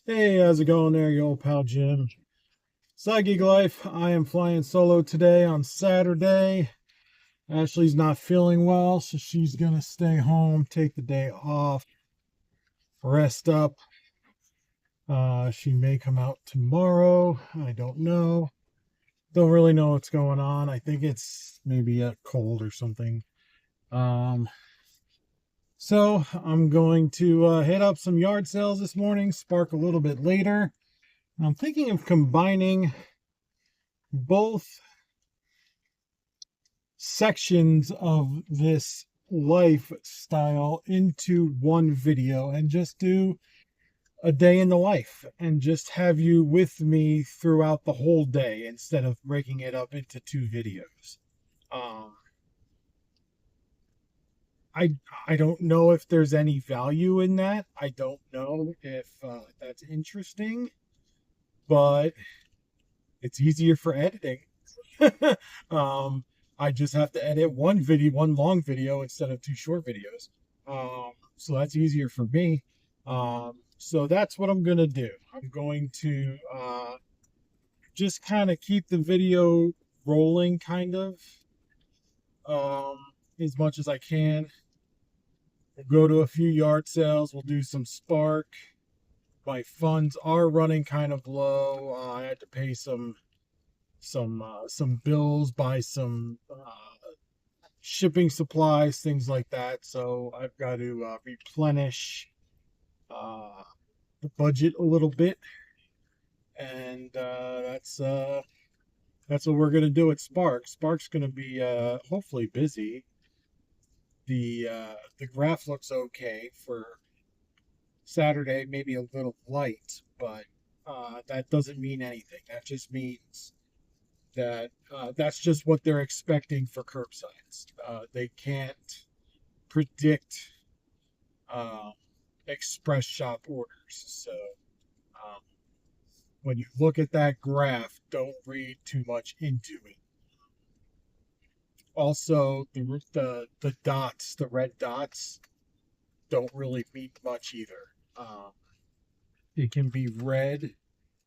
Hey, how's it going there, your old pal Jim? Side Geek Life. I am flying solo today on Saturday. Ashley's not feeling well, so she's gonna stay home, take the day off, rest up. She may come out tomorrow. I don't know. Don't really know what's going on. I think it's maybe a cold or something. So I'm going to hit up some yard sales this morning, spark a little bit later. I'm thinking of combining both sections of this lifestyle into one video and just do a day in the life and just have you with me throughout the whole day instead of breaking it up into two videos. I don't know if there's any value in that. I don't know if that's interesting, but it's easier for editing. I just have to edit one long video instead of two short videos. So that's easier for me. So that's what I'm gonna do. I'm going to just kind of keep the video rolling, kind of, as much as I can. We'll go to a few yard sales. We'll do some Spark. My funds are running kind of low. I had to pay some bills, buy some shipping supplies, things like that. So I've got to replenish the budget a little bit, and that's what we're gonna do at Spark. Spark's gonna be hopefully busy. The graph looks okay for Saturday, maybe a little light, but that doesn't mean anything. That just means that that's just what they're expecting for curbsides. They can't predict express shop orders. So when you look at that graph, don't read too much into it. Also, the dots, the red dots, don't really mean much either. It can be red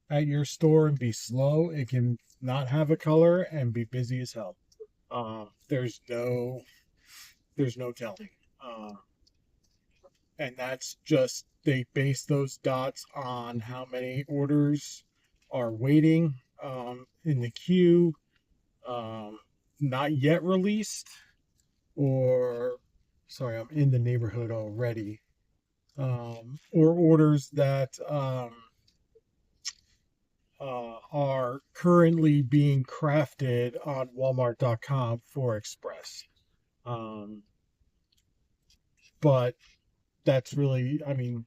at your store and be slow. It can not have a color and be busy as hell. There's no telling. And that's just, they base those dots on how many orders are waiting in the queue, not yet released, or sorry, I'm in the neighborhood already, or orders that are currently being crafted on Walmart.com for Express. But that's really, I mean,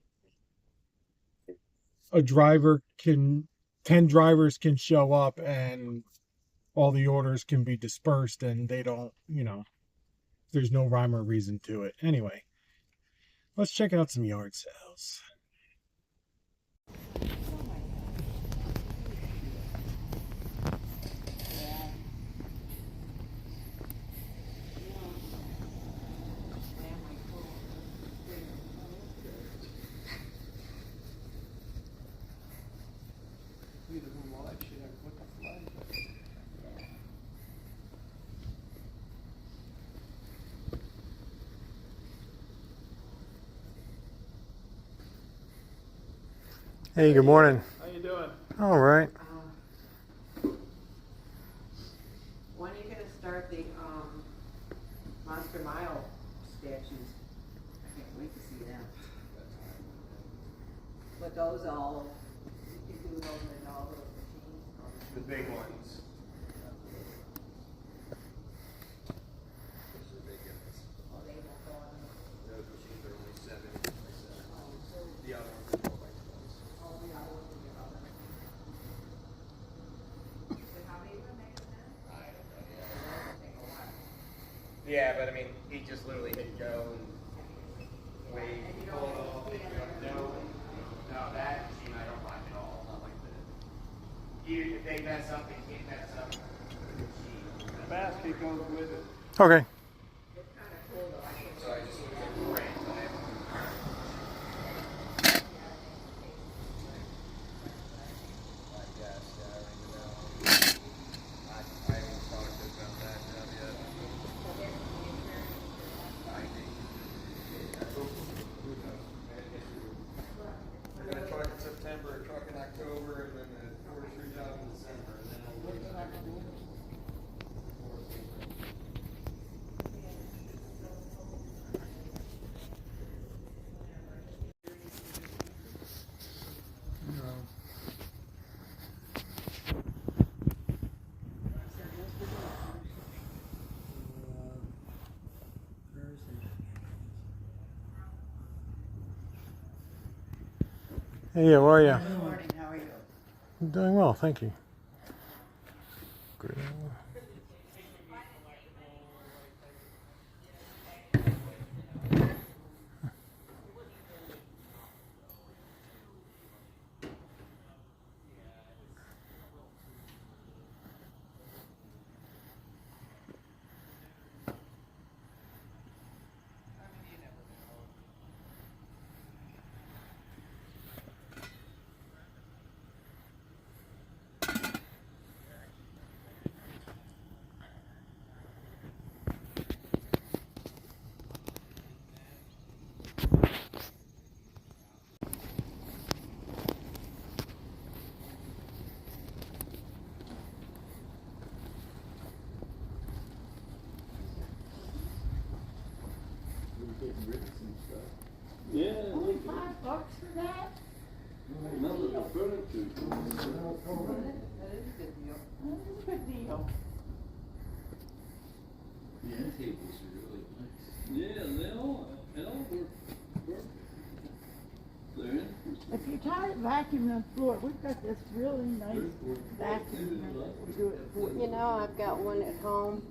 10 drivers can show up and all the orders can be dispersed and they don't, there's no rhyme or reason to it. Anyway, let's check out some yard sales. Hey, good morning. How you doing? All right. When are you gonna start the Monster Mile statues? I can't wait to see them. But those all, you can do those in all those machines. The big ones. Oh, they won't go on. Those machines are only 7 by 7. The other ones are 4 by 12s. Oh, the other ones will be about them. So how many of them make them then? I don't know, yeah. That'll take a while. Yeah, but I mean, he just literally hit go and wait. And you don't have to see it. No, that machine I don't mind at all. Not like that. If they mess up, they can't mess up. The basket goes with it. Okay. It's kind of cool though. I think So I just Hey, how are you? Good morning, how are you? I'm doing well, thank you. Great. Yeah, $5 for that? remember the furniture. That is a good deal. That is a good deal. The end tables are really nice. Yeah, they all work perfect. They're in. If you're tired of vacuuming the floor, we've got this really nice vacuum that will do it for you. You know, I've got one at home,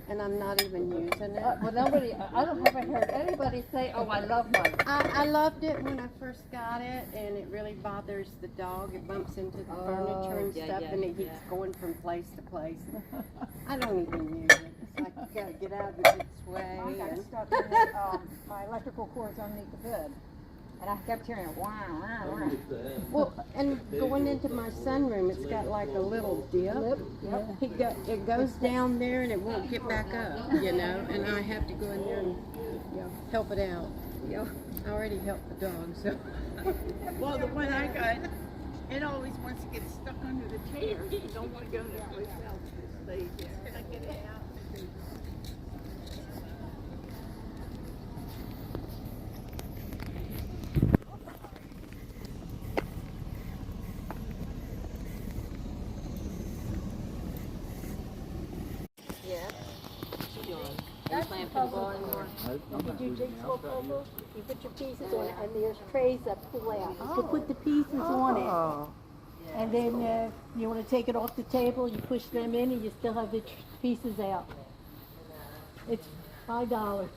and I'm not even using it. Well, nobody, I haven't heard anybody say, oh, I love mine. I loved it when I first got it, and it really bothers the dog. It bumps into the furniture and stuff, and it keeps going from place to place. I don't even use it. It's like you gotta get out of its way. I got and- stuck in it, my electrical cords underneath the bed. And I kept hearing wah, wah, wah. Well, and going into my sunroom, it's got like a little dip. It goes down there and it won't get back up, you know, and I have to go in there and, help it out. I already helped the dog, so. Well, the one I got, it always wants to get stuck under the chairs. You don't want to go to place else to stay there. Can I get it out? You do jigsaw puzzles, you put your pieces on it, and there's trays that pull out. You can put the pieces on it. And then you want to take it off the table, you push them in, and you still have the pieces out. It's $5.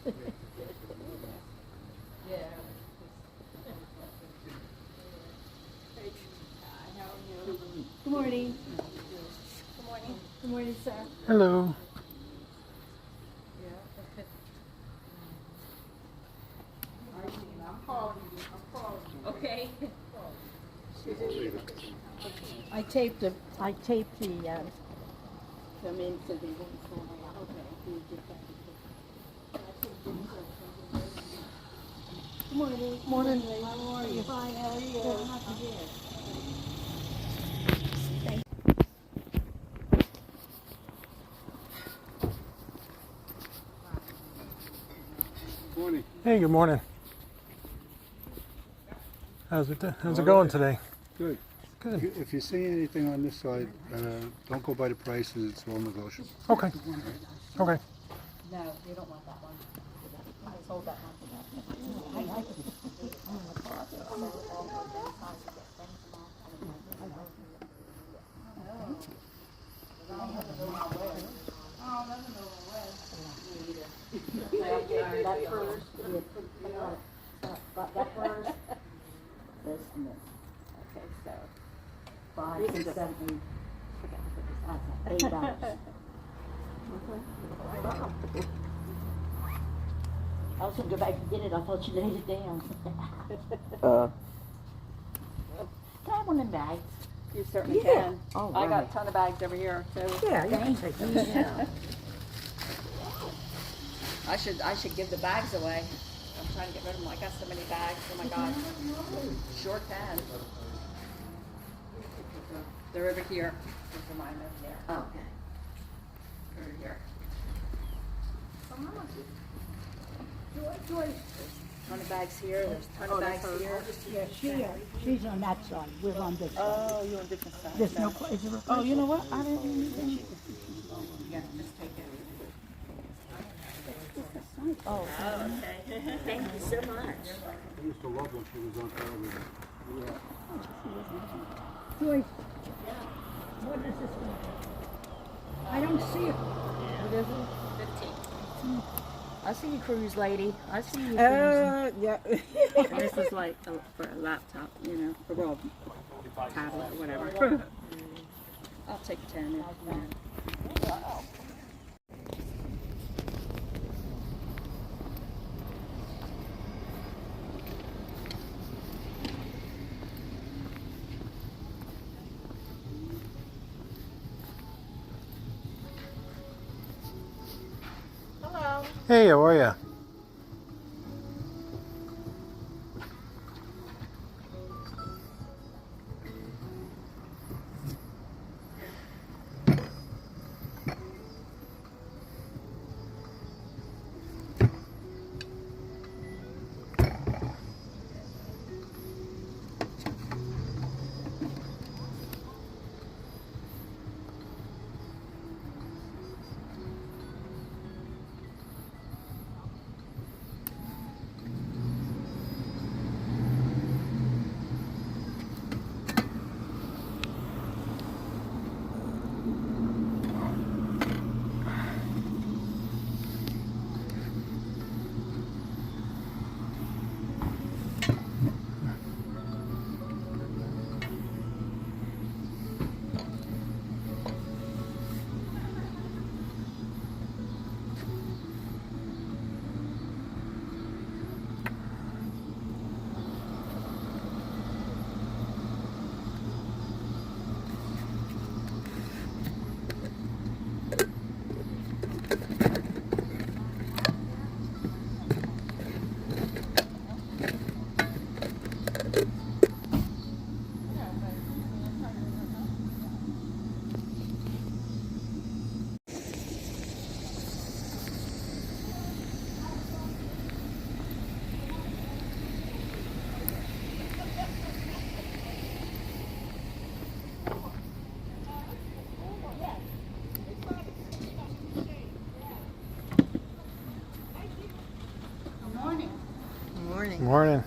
Good morning. Good morning. Good morning, sir. Hello. Okay. I taped the them in so they wouldn't fall out. Okay. Good morning. Morning. How are you? Fine, how are you? Morning. Hey, good morning. How's it going today? Good. Good. If you see anything on this side, don't go by the prices, it's all negotiable. Okay. Okay. No, you don't want that one. I sold that one for that. I like it. That first, that first, this and this. Okay, so 5, 6, 7, 8. $8. I was gonna go back and get it, I thought you laid it down. Can I have one of them bags? You certainly can. All I got right. a ton of bags over here, so Yeah, thank you. Yeah. I should give the bags away. I'm trying to get rid of them. I got so many bags. Oh my God. Sure can. They're over here. These are mine over there. Oh, okay. Over here. Ton of bags here. There's a ton of bags here. Yeah, she's on that side, we're on this side. Oh, you're on different sides. There's no place to Oh, you know what? I didn't even. Yeah, just take it. Oh, okay. Thank you so much. I used to love when she was on television. Joyce, what is this one? I don't see it. What is it? 15. I see you, cruise lady. I see you. Yeah. And this is like for a laptop, you know, for a tablet or whatever. I'll take 10. Hey, how are you? Morning.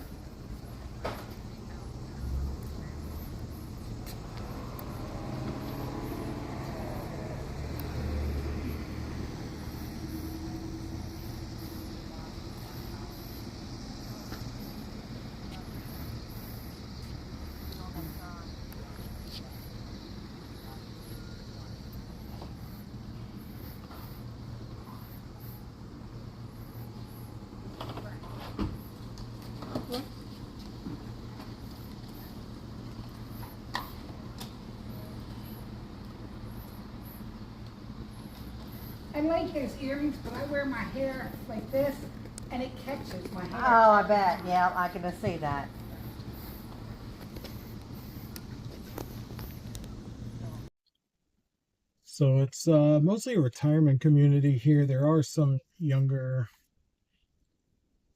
I like those earrings, but I wear my hair like this, and it catches my hair. Oh, I bet. Yeah, I can see that. So it's mostly a retirement community here. There are some younger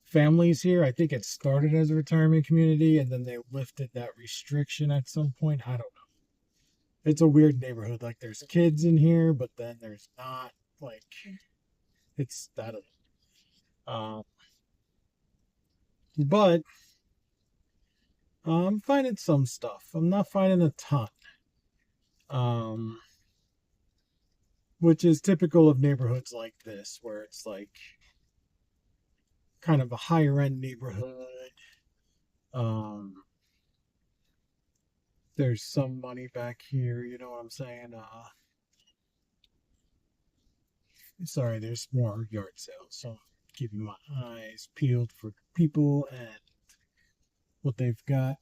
families here. I think it started as a retirement community and then they lifted that restriction at some point. I don't know. It's a weird neighborhood. Like there's kids in here, but then there's not. Like it's that. But I'm finding some stuff. I'm not finding a ton. Um, which is typical of neighborhoods like this, where it's like kind of a higher end neighborhood. There's some money back here, you know what I'm saying? Sorry, there's more yard sales, so keeping my eyes peeled for people and what they've got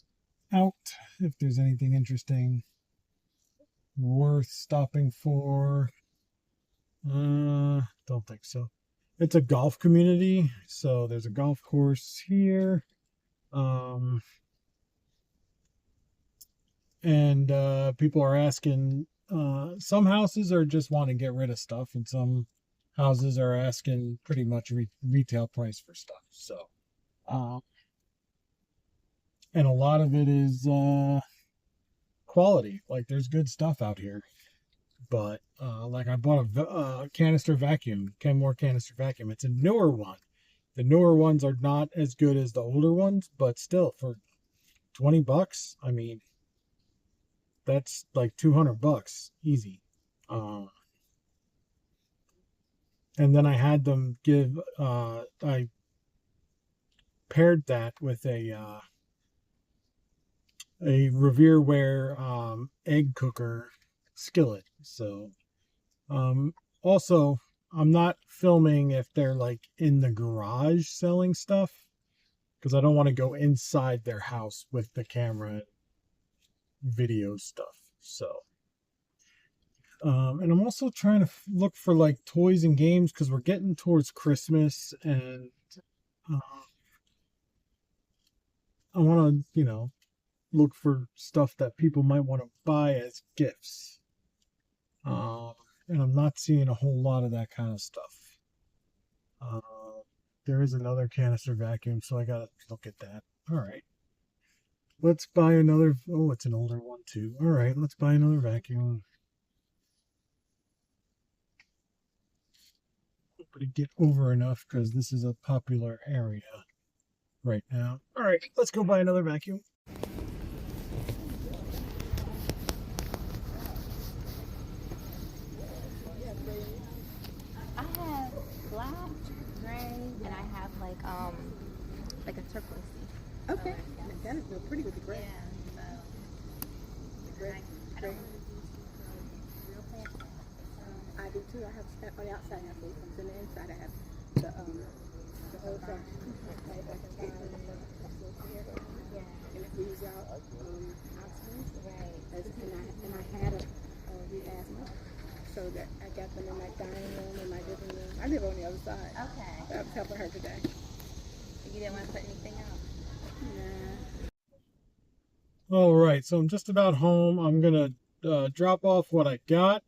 out. If there's anything interesting worth stopping for, don't think so. It's a golf community, so there's a golf course here. And people are asking, some houses are just want to get rid of stuff, and some houses are asking pretty much retail price for stuff. So, and a lot of it is quality. Like there's good stuff out here, but like I bought a canister vacuum, Kenmore canister vacuum. It's a newer one. The newer ones are not as good as the older ones, but still for $20. I mean, that's like $200 easy. And then I had them give, I paired that with a Revereware egg cooker skillet. So also, I'm not filming if they're like in the garage selling stuff, because I don't want to go inside their house with the camera and video stuff. So and I'm also trying to look for like toys and games, because we're getting towards Christmas, and I want to, look for stuff that people might want to buy as gifts. And I'm not seeing a whole lot of that kind of stuff. There is another canister vacuum, so I gotta look at that. All right. Let's buy another. Oh, it's an older one too. All right, let's buy another vacuum. But it get over enough, because this is a popular area right now. All right, let's go buy another vacuum. I have black, gray, and I have like a turquoise. Okay, that is pretty good. Great. Yeah, so Great. I don't real fancy. I do too. I have on the outside. I have these ones, and the inside I have the old fashioned. Yeah. And if we use out oxygen, Right. and I had a asthma, so that I got them in my dining room and my living room. I live on the other side. Okay. But I was helping her today. You didn't want to put anything out? Nah. All right, so I'm just about home. I'm gonna drop off what I got.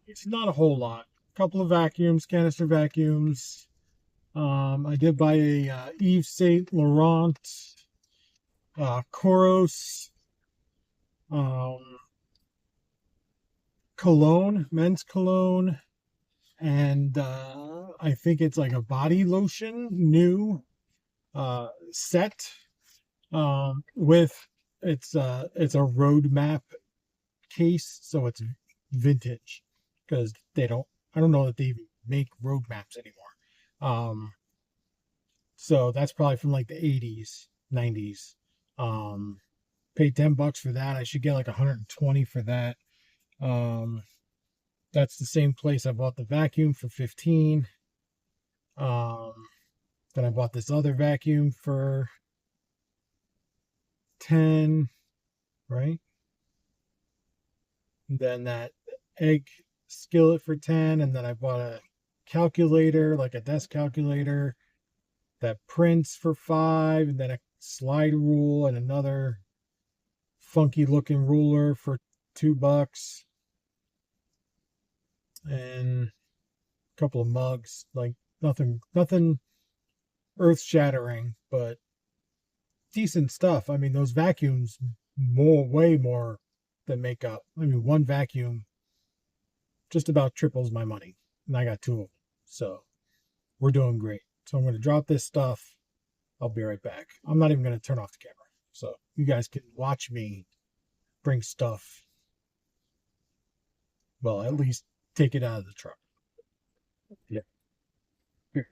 It's not a whole lot. A couple of vacuums, canister vacuums. I did buy a Yves Saint Laurent Koros cologne, men's cologne, and I think it's like a body lotion new set with it's a roadmap case, so it's vintage, because I don't know that they even make road maps anymore. So that's probably from like the 80s, 90s. Paid $10 for that. I should get like 120 for that. That's the same place I bought the vacuum for 15. Then I bought this other vacuum for 10, right? And then that egg skillet for 10, and then I bought a calculator, like a desk calculator that prints for 5, and then a slide rule and another funky looking ruler for $2, and a couple of mugs, like nothing earth shattering, but decent stuff. I mean, those vacuums way more than make up. I mean, one vacuum just about triples my money, and I got 2 of them, so we're doing great. So I'm going to drop this stuff. I'll be right back. I'm not even going to turn off the camera, so you guys can watch me bring stuff. Well, at least take it out of the truck. Yeah. Here.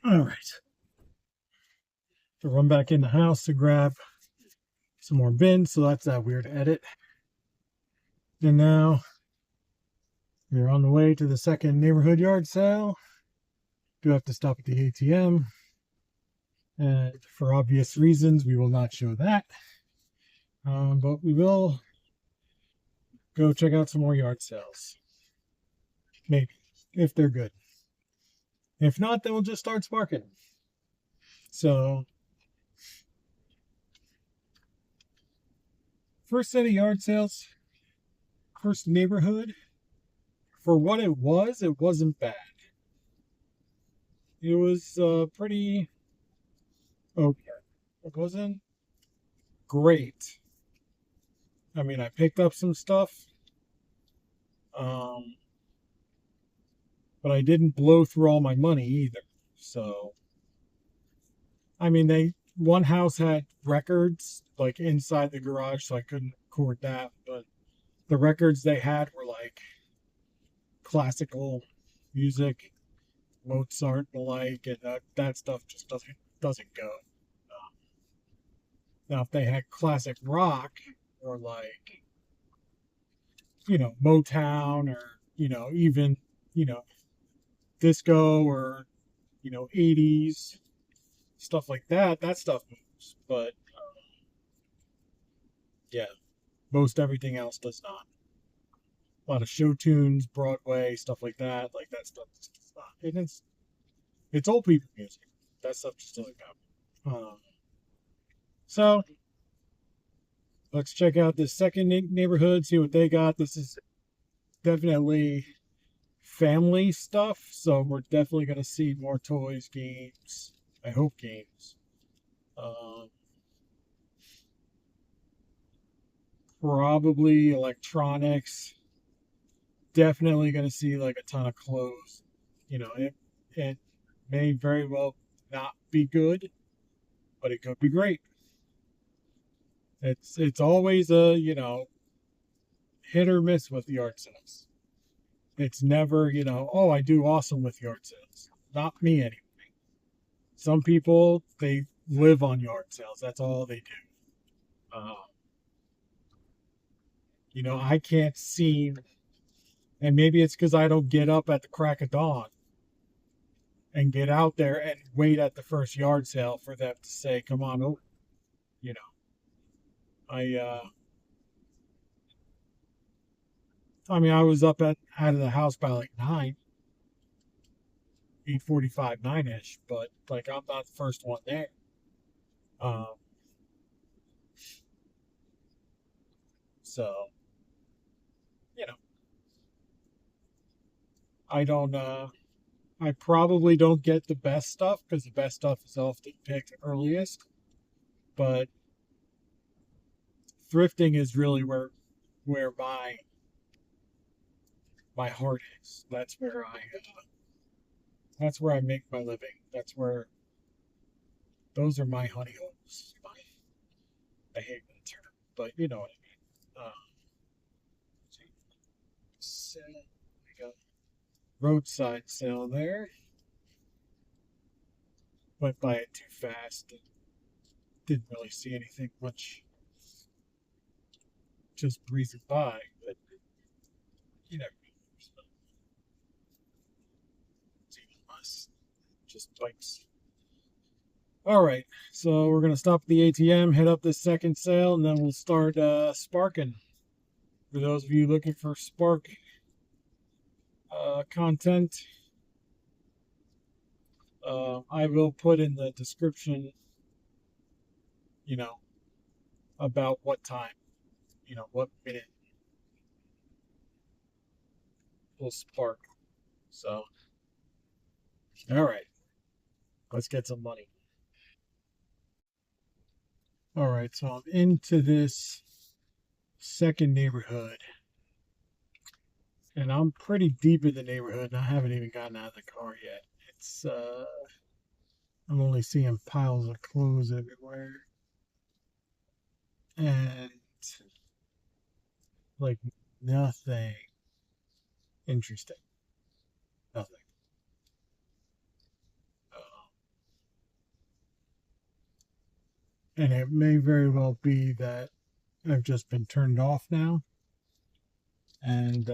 All right. So run back in the house to grab some more bins, so that's that weird edit. And now we're on the way to the second neighborhood yard sale. Do have to stop at the ATM. And for obvious reasons, we will not show that. But we will go check out some more yard sales. Maybe, if they're good. If not, then we'll just start sparking. So, first set of yard sales, first neighborhood. For what it wasn't bad. It was pretty okay. It wasn't great. I mean, I picked up some stuff, but I didn't blow through all my money either. So, I mean, one house had records like inside the garage, so I couldn't record that. But the records they had were like classical music, Mozart and the like, and that stuff just doesn't go. Now, if they had classic rock or like, Motown or, even, disco or, 80s, stuff like that, that stuff moves. But, yeah, most everything else does not. A lot of show tunes, Broadway, stuff like that stuff just does not. And it's old people music. That stuff just doesn't go. So, let's check out this second neighborhood, see what they got. This is definitely family stuff, so we're definitely going to see more toys, games. I hope games. Probably electronics. Definitely going to see like a ton of clothes. It may very well not be good, but it could be great. It's always a, hit or miss with yard sales. It's never, oh, I do awesome with yard sales. Not me anyway. Some people, they live on yard sales. That's all they do. I can't seem, and maybe it's because I don't get up at the crack of dawn and get out there and wait at the first yard sale for them to say, come on over. I was up out of the house by like 8:45, 9-ish, but like I'm not the first one there. So, I don't, I probably don't get the best stuff because the best stuff is often picked earliest, but thrifting is really where my heart is. That's where I make my living. Those are my honey holes. I hate that term, but you know what I mean. So we got roadside sale there. Went by it too fast. Didn't really see anything much. Just breezing by, but you never know. It's even less. Just bikes. Alright, so we're going to stop at the ATM, head up this second sale, and then we'll start sparking. For those of you looking for spark content, I will put in the description, about what time, what minute will spark. So, alright, let's get some money. Alright, so I'm into this second neighborhood. And I'm pretty deep in the neighborhood, and I haven't even gotten out of the car yet. It's, I'm only seeing piles of clothes everywhere. And, like, nothing interesting. Nothing. And it may very well be that I've just been turned off now. And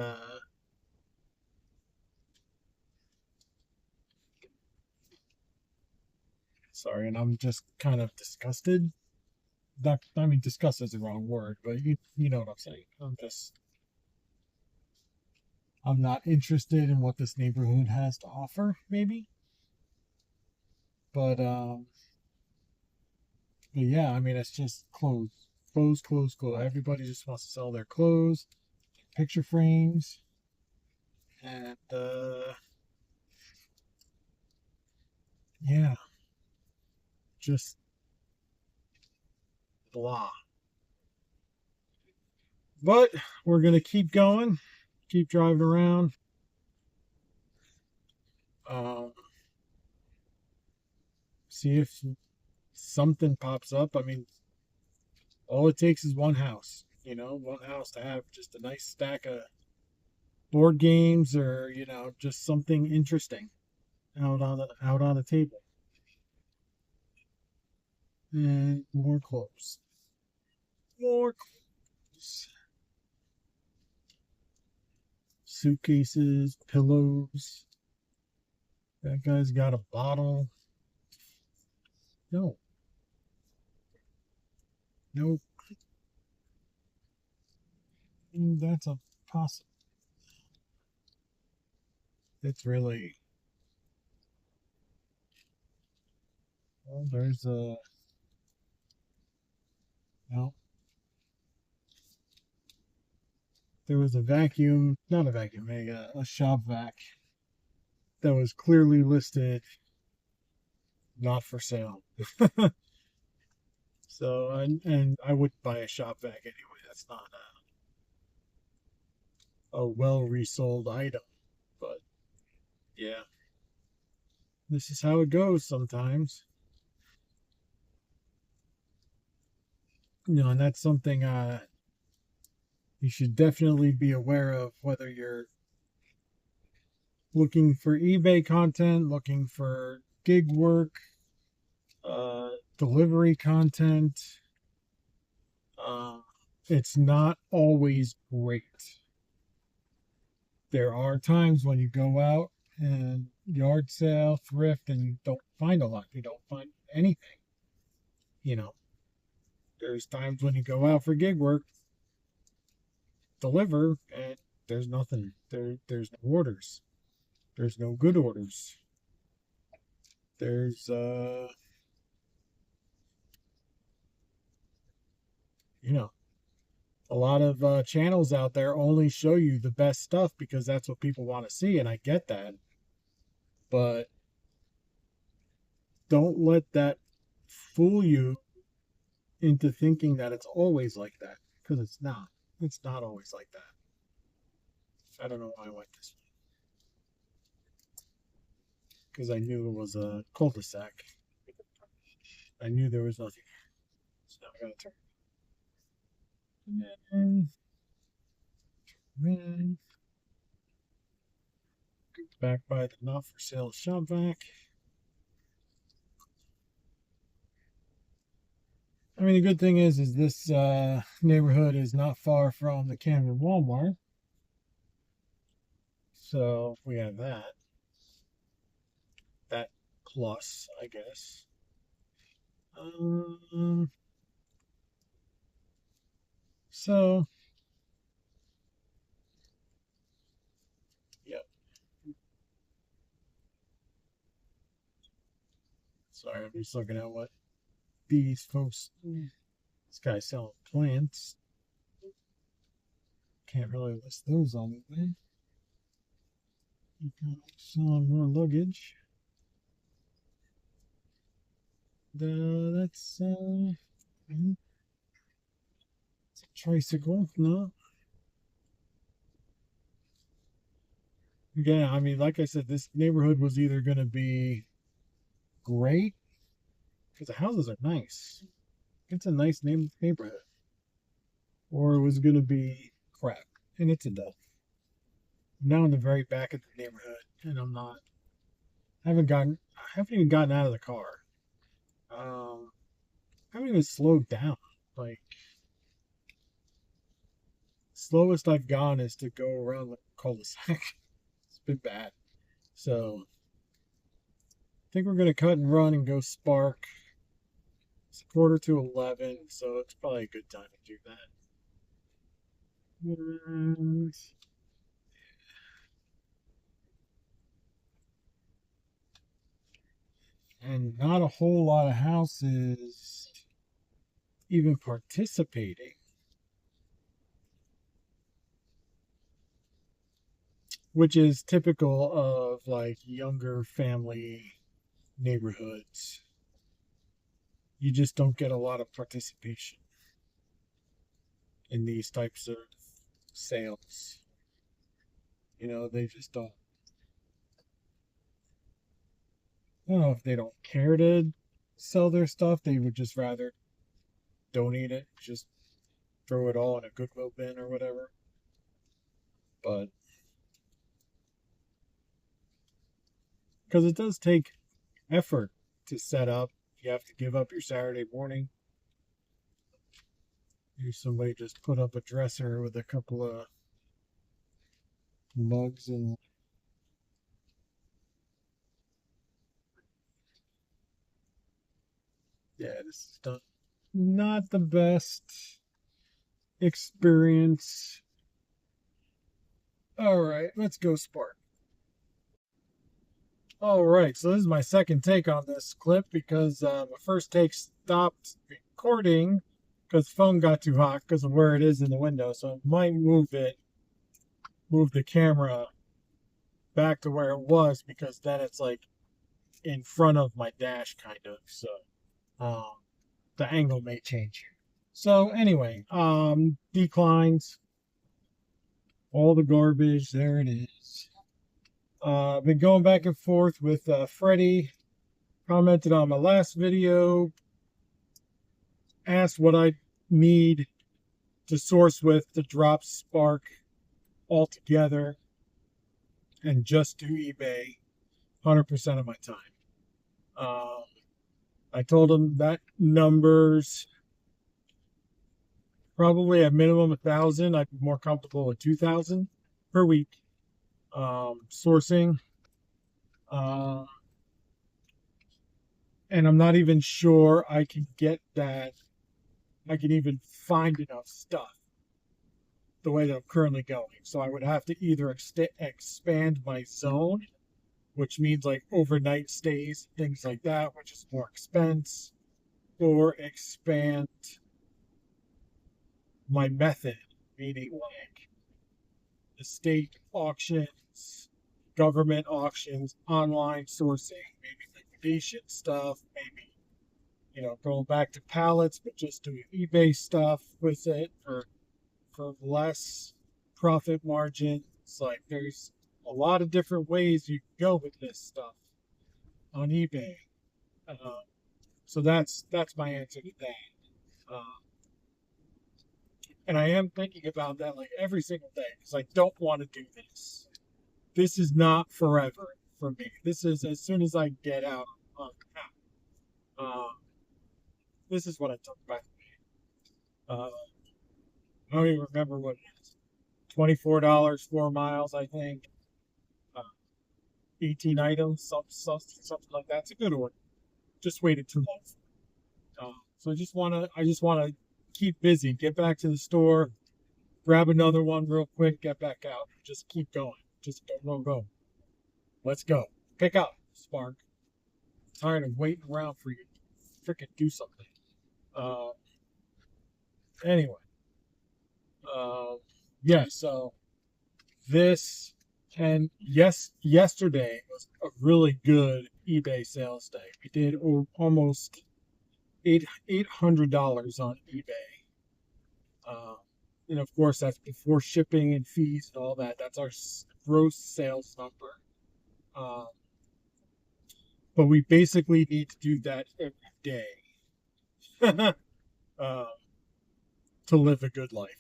sorry, and I'm just kind of disgusted. Not, I mean, disgust is the wrong word, but you know what I'm saying. I'm not interested in what this neighborhood has to offer, maybe. But yeah, I mean, it's just clothes, clothes, clothes, clothes. Everybody just wants to sell their clothes, picture frames, and yeah, just blah. But we're gonna keep going, keep driving around. Um, See if something pops up. I mean, all it takes is one house, one house to have just a nice stack of board games or, just something interesting out on the table. And more clothes. More clothes. Suitcases, pillows. That guy's got a bottle. No. Nope. That's a possible. It's really. Well, there's a. No. There was a vacuum, not a vacuum, a shop vac that was clearly listed not for sale. So, and I wouldn't buy a shop vac anyway. That's not a well resold item. But yeah, this is how it goes sometimes. And that's something you should definitely be aware of, whether you're looking for eBay content, looking for gig work, delivery content. It's not always great. There are times when you go out and yard sale, thrift, and you don't find a lot. You don't find anything. There's times when you go out for gig work, deliver, and there's nothing. There's no orders. There's no good orders. There's a lot of channels out there only show you the best stuff because that's what people want to see, and I get that. But don't let that fool you into thinking that it's always like that, because it's not. It's not always like that. I don't know why I went this way. Because I knew it was a cul-de-sac. I knew there was nothing. So now I gotta turn. And then back by the not for sale shop vac. I mean, the good thing is this neighborhood is not far from the Camden Walmart. So we have that. That plus, I guess. So, yep. Sorry, I'm just looking at what these folks. This guy's selling plants. Can't really list those on eBay. Selling more luggage. That's it's a tricycle, no? Yeah, I mean, like I said, this neighborhood was either going to be great, because the houses are nice. It's a nice neighborhood. Or it was going to be crap, and it's a dump. I'm now in the very back of the neighborhood, and I haven't even gotten out of the car. haven't even slowed down. Like, slowest I've gone is to go around the cul-de-sac. It's been bad. So, I think we're going to cut and run and go Spark. It's 11:45, so it's probably a good time to do that. And not a whole lot of houses even participating. Which is typical of like younger family neighborhoods. You just don't get a lot of participation in these types of sales. You know, they just don't. I don't know if they don't care to sell their stuff. They would just rather donate it, just throw it all in a Goodwill bin or whatever. But because it does take effort to set up, you have to give up your Saturday morning. Here's somebody just put up a dresser with a couple of mugs and yeah, this is done. Not the best experience. All right, let's go Spark. All right, so this is my second take on this clip because my first take stopped recording because the phone got too hot because of where it is in the window. So I might move the camera back to where it was because then it's like in front of my dash kind of. So the angle may change here. So anyway, declines. All the garbage, there it is. I've been going back and forth with Freddie. Commented on my last video. Asked what I need to source with to drop Spark altogether and just do eBay 100% of my time. I told him that numbers probably at minimum 1,000. I'd be more comfortable with 2,000 per week. Sourcing. And I'm not even sure I can get that. I can even find enough stuff the way that I'm currently going. So I would have to either expand my zone, which means like overnight stays, things like that, which is more expense, or expand my method, meaning like estate auctions, government auctions, online sourcing, maybe liquidation stuff, maybe, you know, going back to pallets, but just doing eBay stuff with it for less profit margins. Like there's a lot of different ways you can go with this stuff on eBay. So that's my answer to that. And I am thinking about that like every single day because I don't want to do this. This is not forever for me. This is as soon as I get out on the path. This is what I took back. I don't even remember what it is. $24, 4 miles, I think. 18 items, something like that. It's a good one. Just waited too long. So I just wanna keep busy. Get back to the store, grab another one real quick, get back out. Just keep going. Just go. Let's go. Pick up, Spark. I'm tired of waiting around for you to freaking do something. Anyway. Yeah, so this and yesterday was a really good eBay sales day. We did almost $800 on eBay. And of course, that's before shipping and fees and all that. That's our gross sales number. But we basically need to do that every day to live a good life.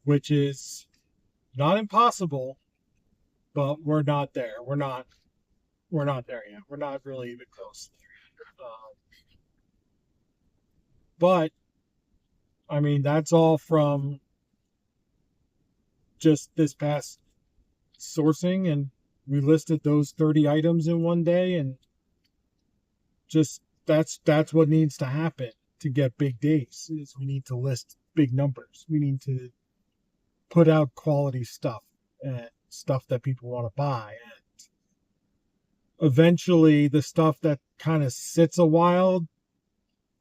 Which is not impossible, but we're not there. We're not there yet. We're not really even close But I mean, that's all from just this past sourcing, and we listed those 30 items in one day, and just that's what needs to happen to get big days. Is we need to list big numbers. We need to put out quality stuff and stuff that people want to buy. And eventually, the stuff that kind of sits a while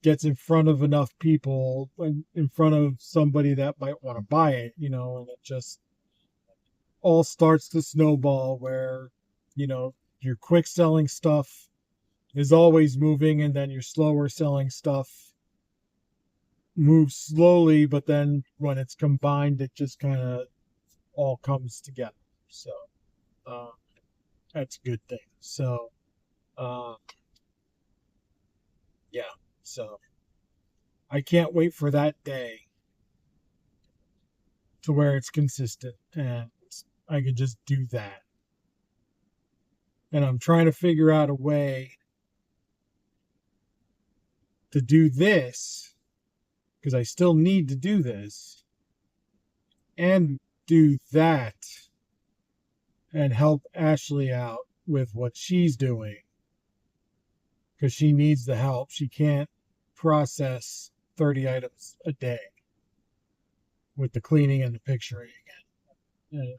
gets in front of enough people, in front of somebody that might want to buy it, and it just all starts to snowball where, your quick selling stuff is always moving, and then your slower selling stuff moves slowly, but then when it's combined, it just kind of all comes together. So that's a good thing. So yeah, so I can't wait for that day to where it's consistent and I can just do that. And I'm trying to figure out a way to do this, because I still need to do this, and do that, and help Ashley out with what she's doing, because she needs the help. She can't process 30 items a day with the cleaning and the picturing.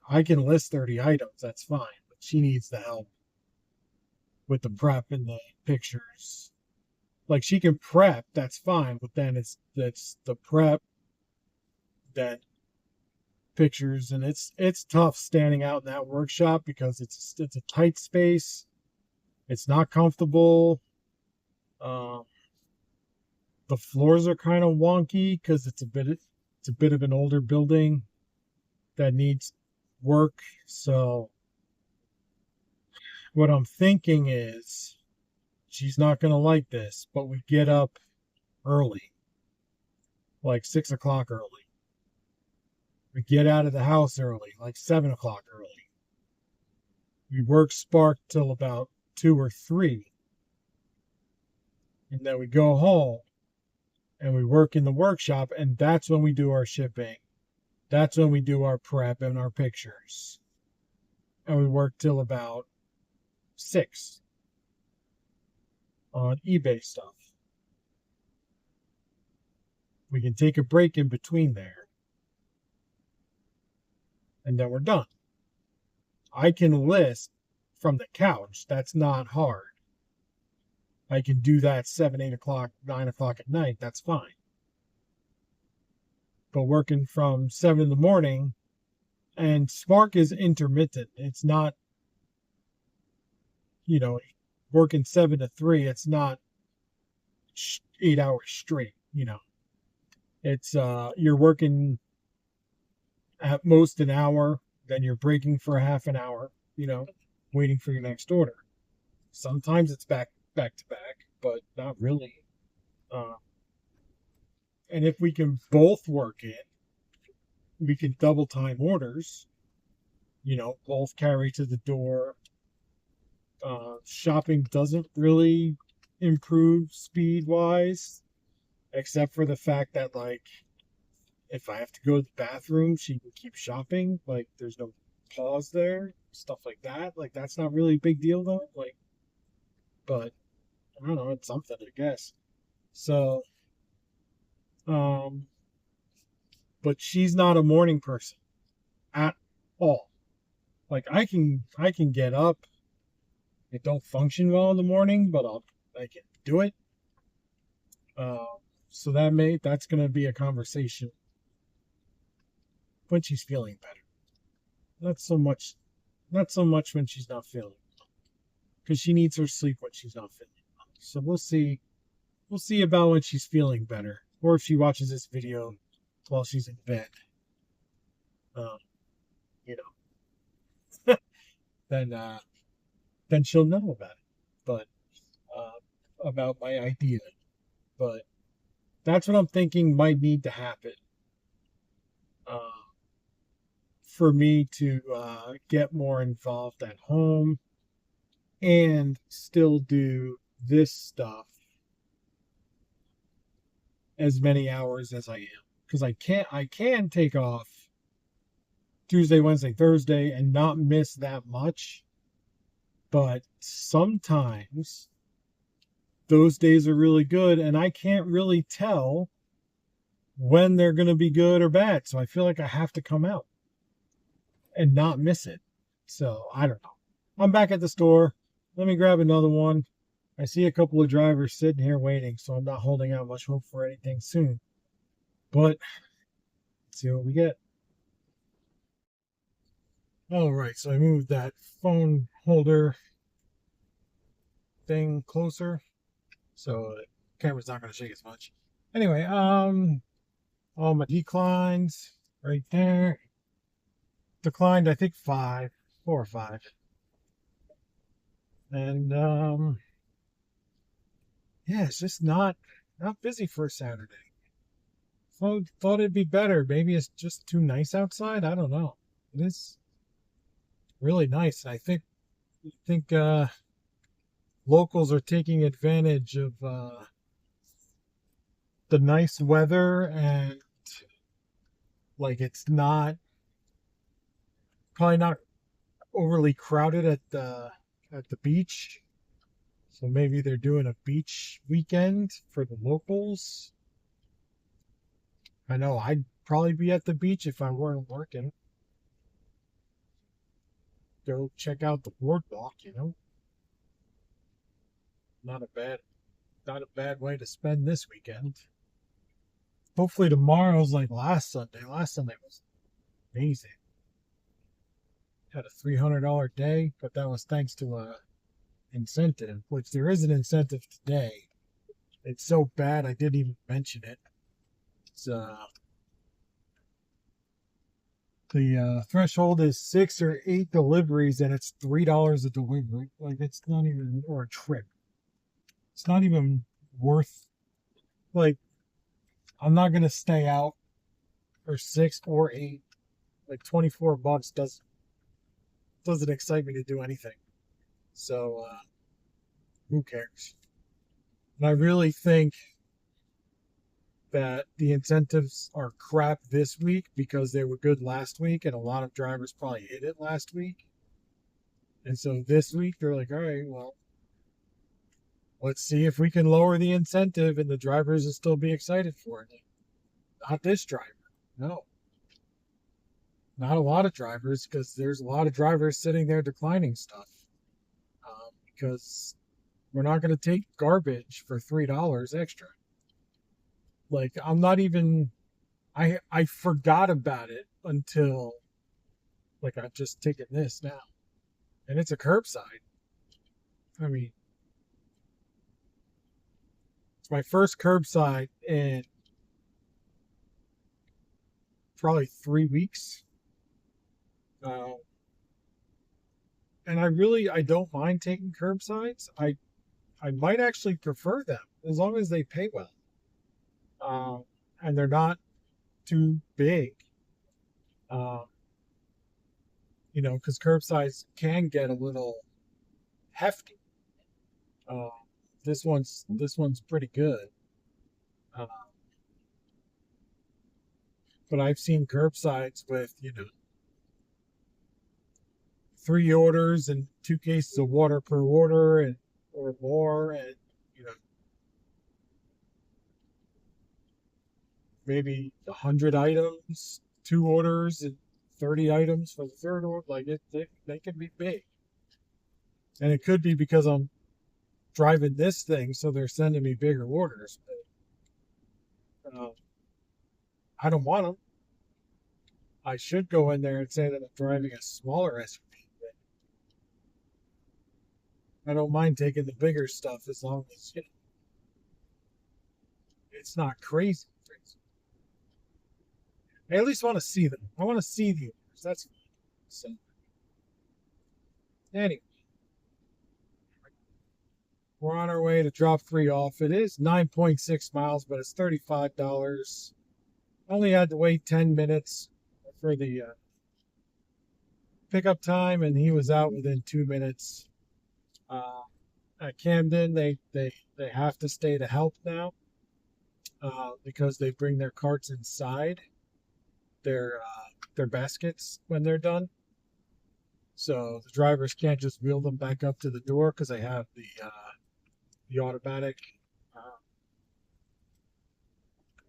I can list 30 items, that's fine, but she needs the help with the prep and the pictures. Like, she can prep, that's fine, but then it's the prep, then pictures, and it's tough standing out in that workshop because it's a tight space. It's not comfortable. The floors are kind of wonky because it's a bit of an older building that needs work. So what I'm thinking is, she's not going to like this, but we get up early, like 6 o'clock early. We get out of the house early, like 7 o'clock early. We work Spark till about 2 or 3. And then we go home and we work in the workshop, and that's when we do our shipping. That's when we do our prep and our pictures. And we work till about 6 on eBay stuff. We can take a break in between there, and then we're done. I can list from the couch. That's not hard. I can do that 7, 8 o'clock, 9 o'clock at night. That's fine. But working from 7 in the morning, and Spark is intermittent. It's not, working 7 to 3. It's not 8 hours straight. It's you're working at most an hour, then you're breaking for a half an hour, waiting for your next order. Sometimes it's back to back, but not really. And if we can both work it, we can double time orders, both carry to the door. Shopping doesn't really improve speed wise, except for the fact that, like, if I have to go to the bathroom, she can keep shopping. Like, there's no pause there, stuff like that. Like, that's not really a big deal though. Like, but I don't know, it's something, I guess. So, but she's not a morning person at all. Like, I can get up. It don't function well in the morning, but I can do it. So that's gonna be a conversation when she's feeling better. Not so much when she's not feeling, because she needs her sleep when she's not feeling. So we'll see about when she's feeling better, or if she watches this video while she's in bed. Then she'll know about it. But about my idea. But that's what I'm thinking might need to happen for me to get more involved at home and still do this stuff as many hours as I am, because I can take off Tuesday, Wednesday, Thursday and not miss that much, but sometimes those days are really good and I can't really tell when they're going to be good or bad, so I feel like I have to come out and not miss it. So I don't know. I'm back at the store. Let me grab another one. I see a couple of drivers sitting here waiting, so I'm not holding out much hope for anything soon. But let's see what we get. All right, so I moved that phone holder thing closer, so the camera's not going to shake as much. Anyway, all my declines right there. Declined, I think 4 or 5. And yeah, it's just not busy for a Saturday. Thought it'd be better. Maybe it's just too nice outside. I don't know. It is really nice. I think locals are taking advantage of the nice weather, and like it's probably not overly crowded at the beach. So maybe they're doing a beach weekend for the locals. I know I'd probably be at the beach if I weren't working. Go check out the boardwalk, Not a bad way to spend this weekend. Hopefully tomorrow's like last Sunday. Last Sunday was amazing. Had a $300 day, but that was thanks to a incentive, which there is an incentive today. It's so bad I didn't even mention it. It's the threshold is 6 or 8 deliveries, and it's $3 a delivery. Like, it's not even, or a trip. It's not even worth, like, I'm not gonna stay out for 6 or 8. Like, $24 doesn't excite me to do anything. So who cares? And I really think that the incentives are crap this week because they were good last week, and a lot of drivers probably hit it last week. And so this week they're like, all right, well, let's see if we can lower the incentive and the drivers will still be excited for it. Not this driver. No. Not a lot of drivers, because there's a lot of drivers sitting there declining stuff. Because we're not going to take garbage for $3 extra. Like, I'm not even, I forgot about it until, like, I've just taken this now. And it's a curbside. I mean, it's my first curbside in probably 3 weeks. And I don't mind taking curbsides. I might actually prefer them as long as they pay well. And they're not too big. Because curbsides can get a little hefty. This one's pretty good. But I've seen curbsides with, 3 orders and 2 cases of water per order or more, and maybe 100 items, 2 orders, and 30 items for the third order. Like, they can be big. And it could be because I'm driving this thing, so they're sending me bigger orders. But, I don't want them. I should go in there and say that I'm driving a smaller SUV. I don't mind taking the bigger stuff as long as it's not crazy. I at least want to see them. I want to see the orders. That's fine. So, anyway, we're on our way to drop 3 off. It is 9.6 miles, but it's $35. Only had to wait 10 minutes for the pickup time, and he was out within 2 minutes. at Camden, they have to stay to help now because they bring their carts inside their baskets when they're done. So the drivers can't just wheel them back up to the door because they have the automatic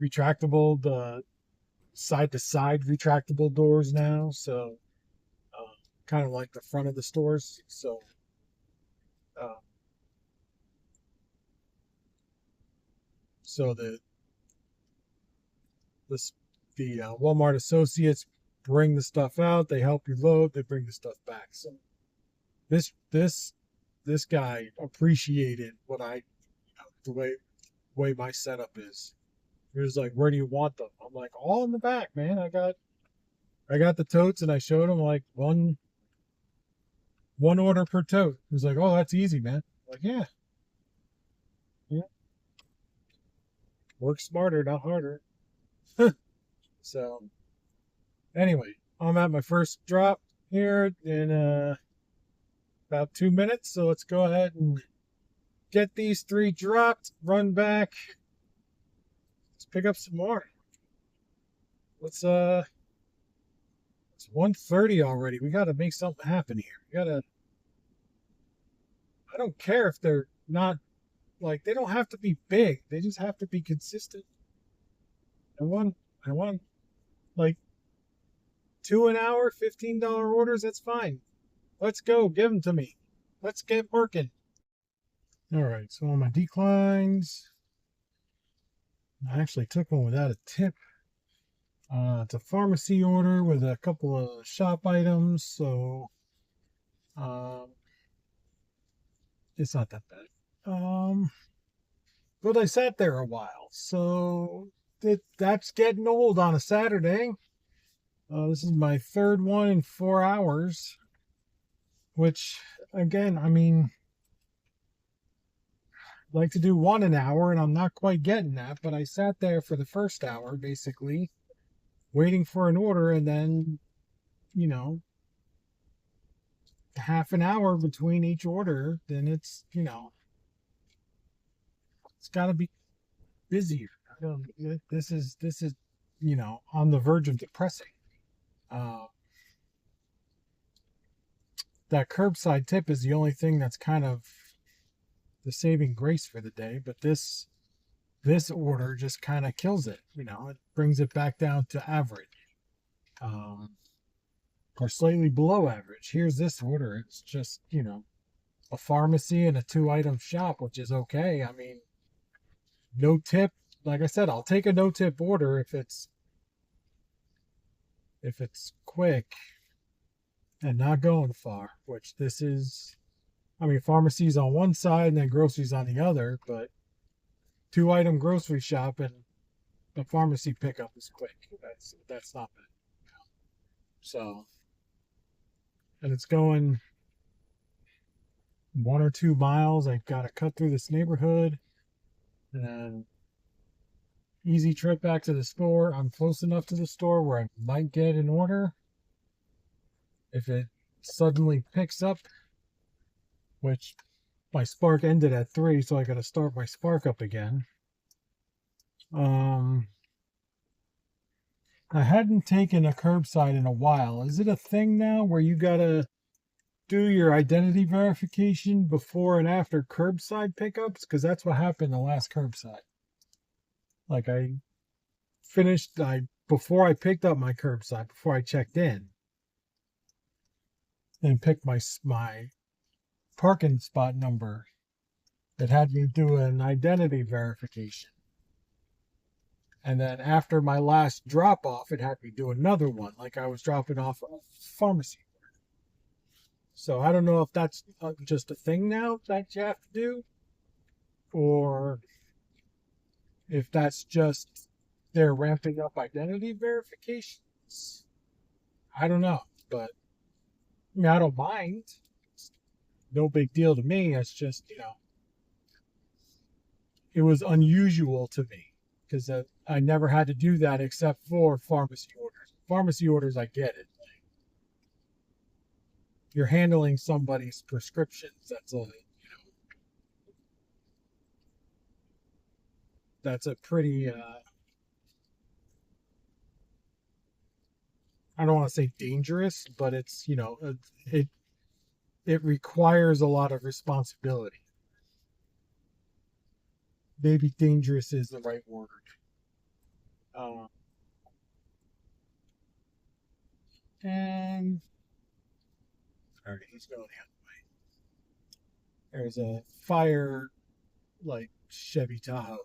retractable, the side to side retractable doors now. So kind of like the front of the stores. So uh, so the Walmart associates bring the stuff out. They help you load. They bring the stuff back. So this guy appreciated what the way my setup is. He was like, "Where do you want them?" I'm like, "All in the back, man. I got the totes," and I showed him like one order per tote. He was like, "Oh, that's easy, man." I'm like, yeah. Work smarter, not harder. So anyway, I'm at my first drop here in about 2 minutes. So let's go ahead and get these 3 dropped, run back. Let's pick up some more. It's 1:30 already. We got to make something happen here. I don't care if they're not, like, they don't have to be big. They just have to be consistent. I want like 2 an hour, $15 orders. That's fine. Let's go. Give them to me. Let's get working. All right. So on my declines, I actually took one without a tip. It's a pharmacy order with a couple of shop items. So it's not that bad. But I sat there a while. So that's getting old on a Saturday. This is my 3rd one in 4 hours, which, again, I mean, I'd like to do 1 an hour, and I'm not quite getting that, but I sat there for the first hour, basically, waiting for an order, and then, half an hour between each order, then it's, it's got to be busier. This is, on the verge of depressing. That curbside tip is the only thing that's kind of the saving grace for the day, but this order just kind of kills it. It brings it back down to average, or slightly below average. Here's this order. It's just, a pharmacy and a 2-item shop, which is okay. I mean, no tip. Like I said, I'll take a no tip order if it's quick and not going far, which this is. I mean, pharmacies on one side and then groceries on the other, but 2-item grocery shop and a pharmacy pickup is quick. That's not bad. So, and it's going 1 or 2 miles. I've got to cut through this neighborhood and then easy trip back to the store. I'm close enough to the store where I might get an order if it suddenly picks up, which my spark ended at 3, so I got to start my spark up again. I hadn't taken a curbside in a while. Is it a thing now where you gotta do your identity verification before and after curbside pickups? Because that's what happened the last curbside. Like before I picked up my curbside, before I checked in and picked my parking spot number, it had me do an identity verification. And then after my last drop off, it had me do another one, like I was dropping off a pharmacy. So I don't know if that's just a thing now that you have to do, or if that's just they're ramping up identity verifications. I don't know, but I mean, I don't mind. It's no big deal to me. It's just, it was unusual to me because I never had to do that except for pharmacy orders. Pharmacy orders, I get it. You're handling somebody's prescriptions. That's a that's a pretty I don't want to say dangerous, but it's, you know, it requires a lot of responsibility. Maybe dangerous is the right word. Uh, and all right, he's going the other way. There's a fire, like Chevy Tahoe,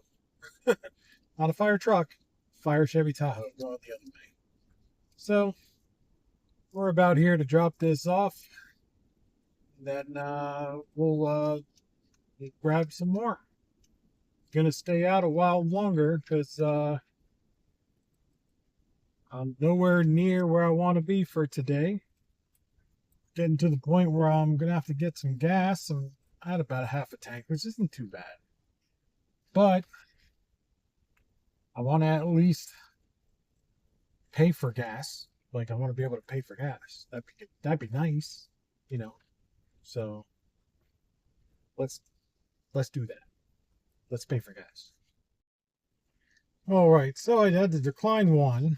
not a fire truck, fire Chevy Tahoe going the other way. So we're about here to drop this off. Then we'll grab some more. Gonna stay out a while longer because I'm nowhere near where I want to be for today. Getting to the point where I'm gonna have to get some gas. I had about a half a tank, which isn't too bad. But I want to at least pay for gas. Like, I want to be able to pay for gas. That'd be nice, you know. So let's do that. Let's pay for gas. All right, so I had to decline one,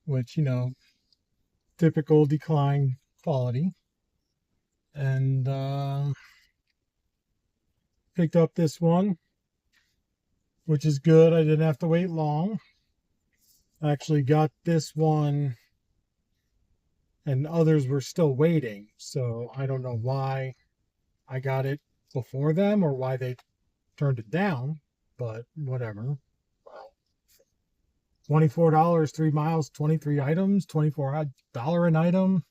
which, you know, typical decline quality, and picked up this one, which is good. I didn't have to wait long. I actually got this one and others were still waiting, so I don't know why I got it before them or why they turned it down, but whatever. $24, 3 miles, 23 items, $24 an item,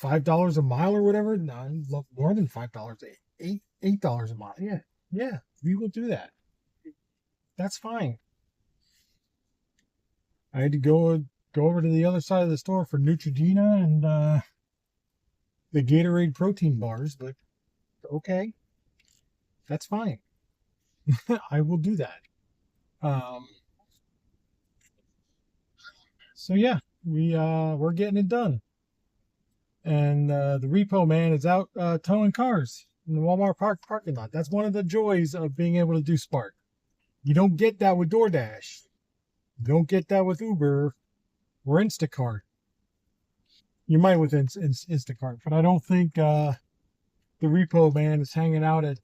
$5 a mile or whatever. No, more than $5, $8 a mile. Yeah, we will do that. That's fine. I had to go over to the other side of the store for Neutrogena and the Gatorade protein bars, but okay, that's fine. I will do that. So yeah, we're getting it done, and the repo man is out towing cars in the Walmart parking lot. That's one of the joys of being able to do Spark. You don't get that with DoorDash. You don't get that with Uber or Instacart. You might with Instacart, but I don't think the repo man is hanging out at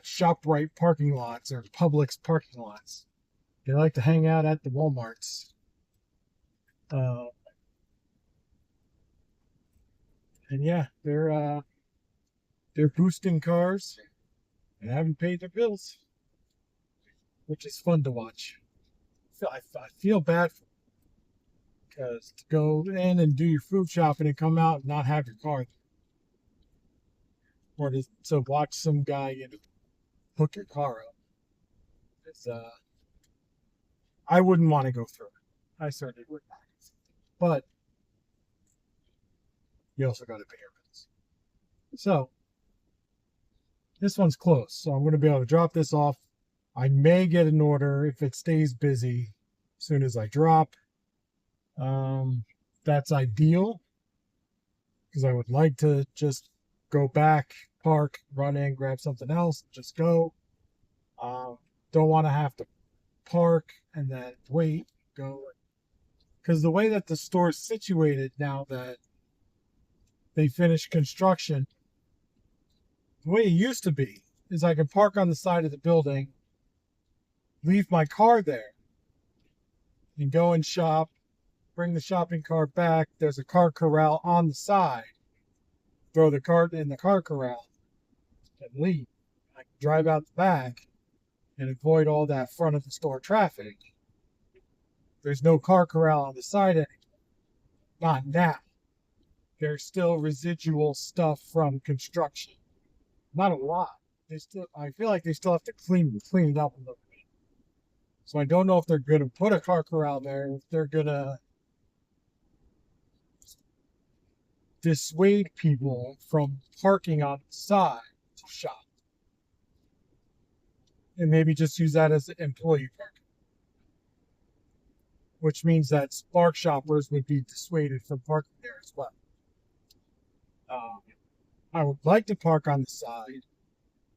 ShopRite parking lots or Publix parking lots. They like to hang out at the Walmarts. And yeah, they're boosting cars and haven't paid their bills, which is fun to watch. I feel bad for them, because to go in and do your food shopping and come out and not have your car, or to watch some guy hook your car up, it's I wouldn't want to go through it. I certainly wouldn't. But you also got to pay your bills. So this one's close, so I'm going to be able to drop this off. I may get an order if it stays busy as soon as I drop. That's ideal, because I would like to just go back, park, run in, grab something else, just go. Don't want to have to park and then wait, go. Because the way that the store is situated now that they finished construction, the way it used to be is I could park on the side of the building, leave my car there, and go and shop, bring the shopping cart back. There's a car corral on the side. Throw the cart in the car corral and leave. I can drive out the back and avoid all that front of the store traffic. There's no car corral on the side anymore. Not now. There's still residual stuff from construction. Not a lot. I feel like they still have to clean it up a little bit. So I don't know if they're going to put a car corral there, if they're going to dissuade people from parking on the side to shop. And maybe just use that as employee parking. Which means that Spark shoppers would be dissuaded from parking there as well. I would like to park on the side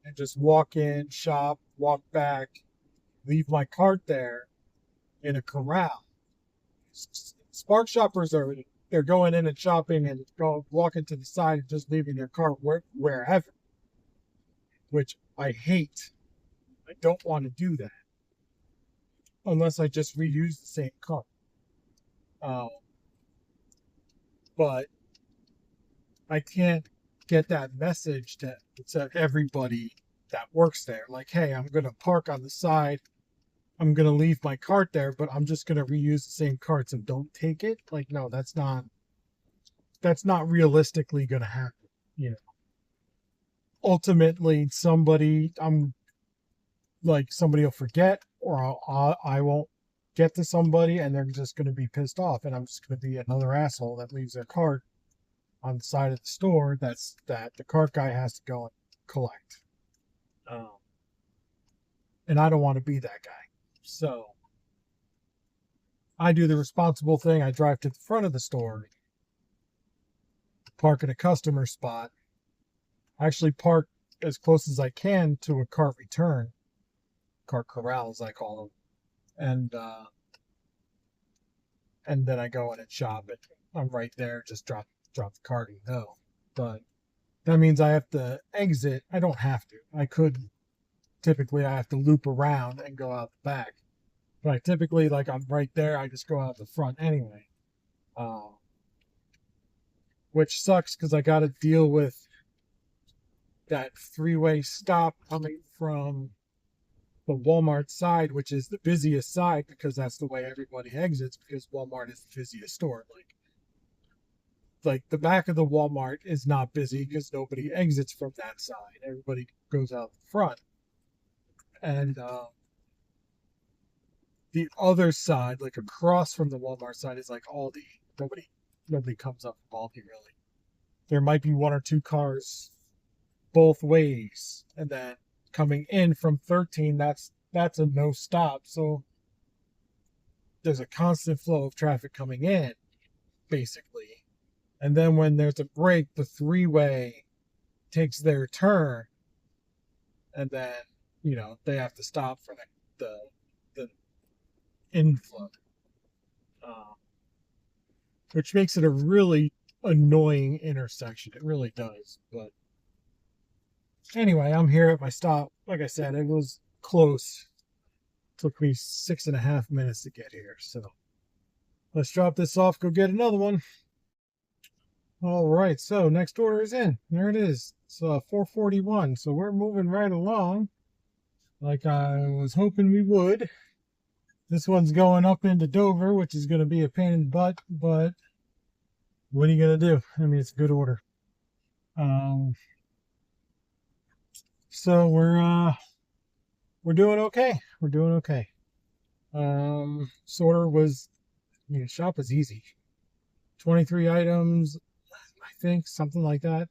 and just walk in, shop, walk back, leave my cart there in a corral. Spark shoppers they're going in and shopping and walking to the side and just leaving their cart wherever, which I hate. I don't want to do that unless I just reuse the same cart. But I can't get that message to everybody that works there. Like, hey, I'm going to park on the side. I'm going to leave my cart there, but I'm just going to reuse the same cart, so don't take it. Like, no, that's not realistically going to happen. You know, ultimately somebody will forget, or I won't get to somebody and they're just going to be pissed off, and I'm just going to be another asshole that leaves their cart on the side of the store that the cart guy has to go and collect. And I don't want to be that guy. So I do the responsible thing. I drive to the front of the store, park at a customer spot. I actually park as close as I can to a cart return, cart corral as I call them, and then I go in and shop it. I'm right there, just drop the cart and go. But that means I have to exit. I don't have to. I could. Typically, I have to loop around and go out the back. But I typically, like, I'm right there. I just go out the front anyway. Which sucks because I got to deal with that three-way stop coming from the Walmart side, which is the busiest side because that's the way everybody exits, because Walmart is the busiest store. Like the back of the Walmart is not busy because nobody exits from that side. Everybody goes out the front. And the other side, like across from the Walmart side, is like Aldi. Nobody comes up from Aldi really. There might be one or two cars both ways, and then coming in from 13, that's a no stop. So there's a constant flow of traffic coming in, basically. And then when there's a break, the three-way takes their turn, and then they have to stop for the inflow, which makes it a really annoying intersection. It really does. But anyway, I'm here at my stop. Like I said, it was close. Took me 6.5 minutes to get here. So let's drop this off, go get another one. All right, so next order is in. There it is. It's 441. So we're moving right along like I was hoping we would. This one's going up into Dover, which is going to be a pain in the butt, but what are you going to do? I mean, it's a good order. So we're doing okay. We're doing okay. Sorter was, shop is easy. 23 items, I think, something like that.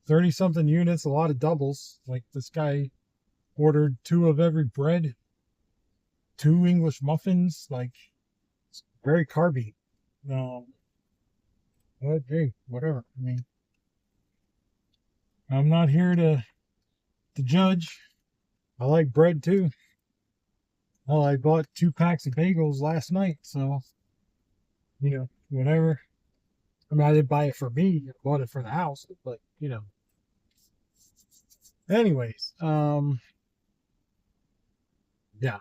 30-something units, a lot of doubles. Like this guy ordered 2 of every bread, 2 English muffins. Like, it's very carby. But hey, whatever. I mean, I'm not here to judge. I like bread too. Well, I bought 2 packs of bagels last night, so whatever. I mean, I didn't buy it for me. I bought it for the house, but anyways, yeah.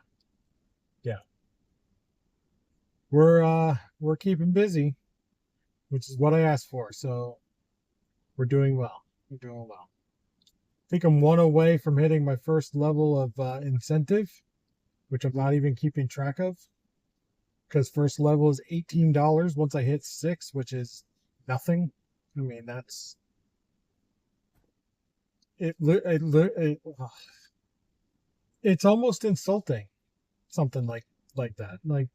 We're keeping busy, which is what I asked for. So we're doing well. We're doing well. I think I'm 1 away from hitting my first level of incentive, which I'm not even keeping track of, because first level is $18 once I hit 6, which is nothing. I mean, that's it's almost insulting, something like that. Like,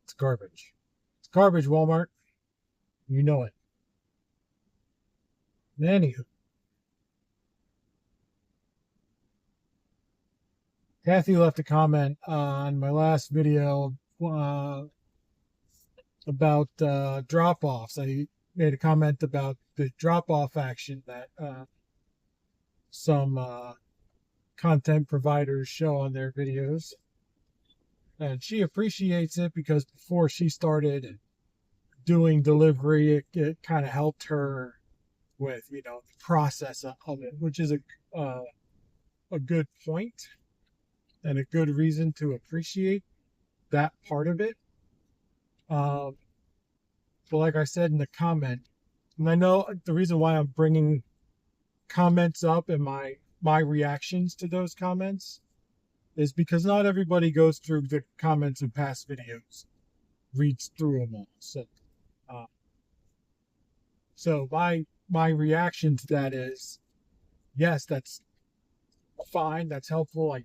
it's garbage. It's garbage, Walmart. You know it. Anywho, Kathy left a comment on my last video about drop-offs. I made a comment about the drop-off action that some content providers show on their videos. And she appreciates it because before she started doing delivery, it kind of helped her with, the process of it, which is a good point and a good reason to appreciate that part of it. But like I said in the comment, and I know the reason why I'm bringing comments up and my reactions to those comments is because not everybody goes through the comments in past videos, reads through them all. So my reaction to that is, yes, that's fine, that's helpful. I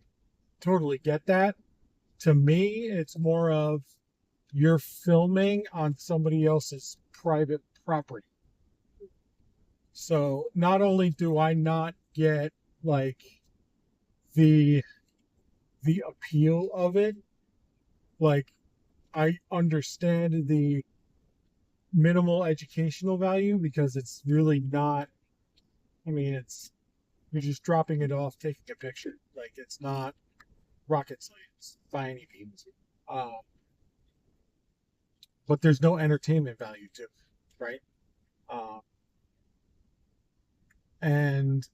totally get that. To me, it's more of you're filming on somebody else's private property. So not only do I not get like the appeal of it, like I understand the minimal educational value because it's really not, you're just dropping it off, taking a picture. Like it's not rocket science by any means. But there's no entertainment value to it, right? And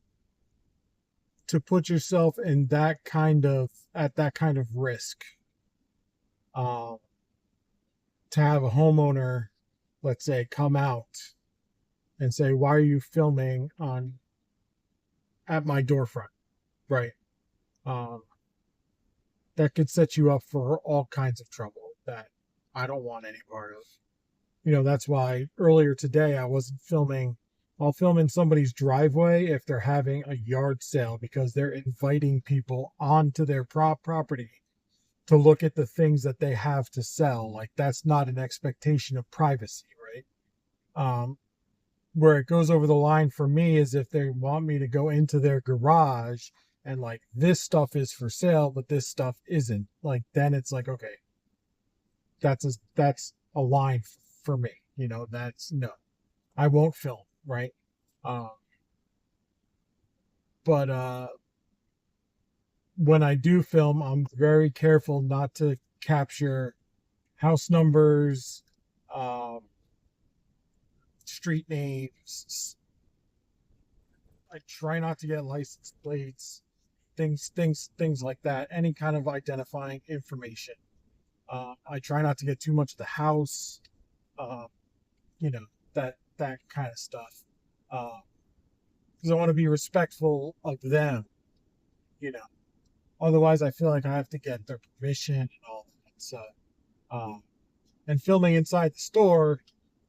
to put yourself in at that kind of risk, to have a homeowner, let's say, come out and say, "Why are you filming at my doorfront?" Right? That could set you up for all kinds of trouble that I don't want any part of. That's why earlier today I wasn't filming. I'll film in somebody's driveway if they're having a yard sale because they're inviting people onto their property to look at the things that they have to sell. Like that's not an expectation of privacy, right? Where it goes over the line for me is if they want me to go into their garage and like this stuff is for sale, but this stuff isn't. Like then it's like, okay, that's a line for me. That's no, I won't film, right? But when I do film, I'm very careful not to capture house numbers, street names. I try not to get license plates, things like that. Any kind of identifying information. I try not to get too much of the house, that kind of stuff. Because I want to be respectful of them, Otherwise, I feel like I have to get their permission and all that. So, and filming inside the store,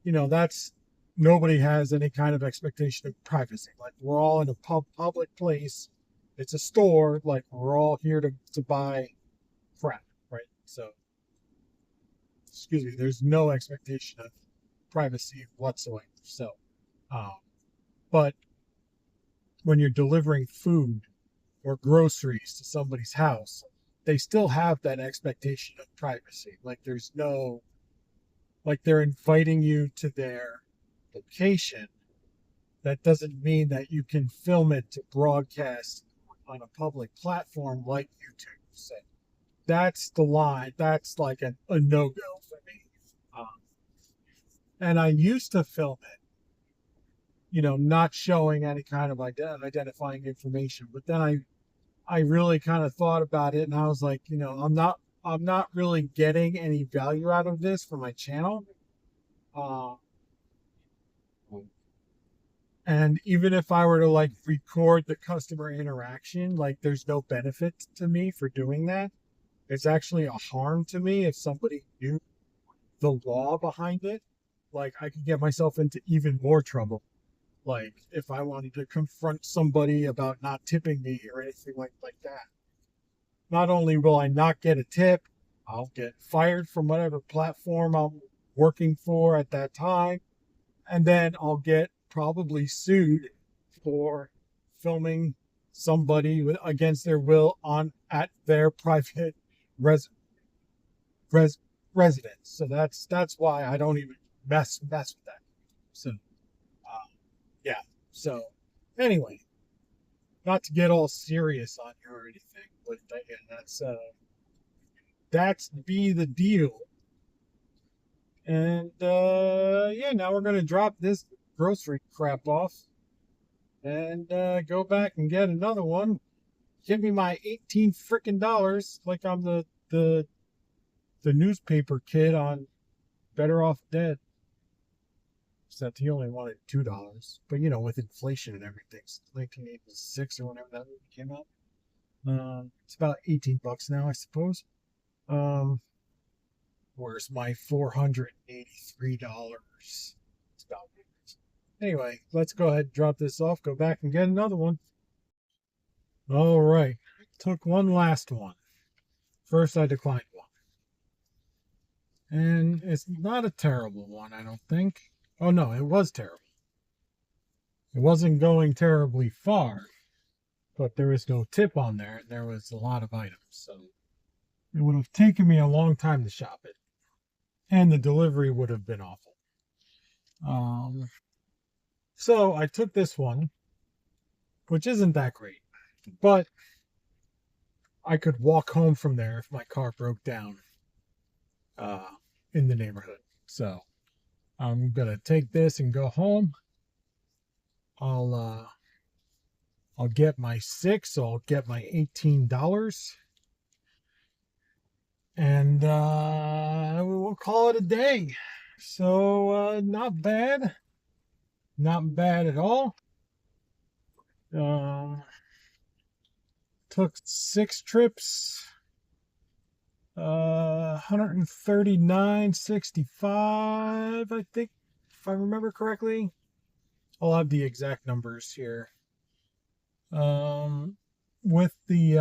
that's nobody has any kind of expectation of privacy. Like we're all in a public place. It's a store. Like we're all here to buy crap, right? So, excuse me. There's no expectation of privacy whatsoever. So, but when you're delivering food or groceries to somebody's house, they still have that expectation of privacy. Like there's no, like they're inviting you to their location. That doesn't mean that you can film it to broadcast on a public platform like YouTube. So that's the line. That's like a no-go for me. And I used to film it, not showing any kind of identifying information. But then I really kind of thought about it, and I was like, I'm not really getting any value out of this for my channel. And even if I were to like record the customer interaction, like there's no benefit to me for doing that. It's actually a harm to me if somebody knew the law behind it. Like I could get myself into even more trouble. Like if I wanted to confront somebody about not tipping me or anything like that. Not only will I not get a tip, I'll get fired from whatever platform I'm working for at that time. And then I'll get probably sued for filming somebody against their will at their private residence. So that's why I don't even mess with that. So yeah. So anyway, not to get all serious on you or anything, but again, that's be the deal. And yeah, now we're gonna drop this grocery crap off and go back and get another one. Give me my 18 freaking dollars, like I'm the newspaper kid on Better Off Dead. Except he only wanted $2, but you know, with inflation and everything, 1986 or whenever that movie came out, it's about $18 now, I suppose. Where's my $483? It's about it. Anyway, let's go ahead and drop this off, go back and get another one. All right, took one last one. First, I declined one. And it's not a terrible one, I don't think. Oh no, it was terrible. It wasn't going terribly far, but there was no tip on there, and there was a lot of items, so it would have taken me a long time to shop it. And the delivery would have been awful. So I took this one, which isn't that great, but I could walk home from there if my car broke down in the neighborhood. So I'm gonna take this and go home. I'll get my 6, so I'll get my $18. And we'll call it a day. So not bad. Not bad at all. Took 6 trips. 139.65, I think, if I remember correctly. I'll have the exact numbers here. With the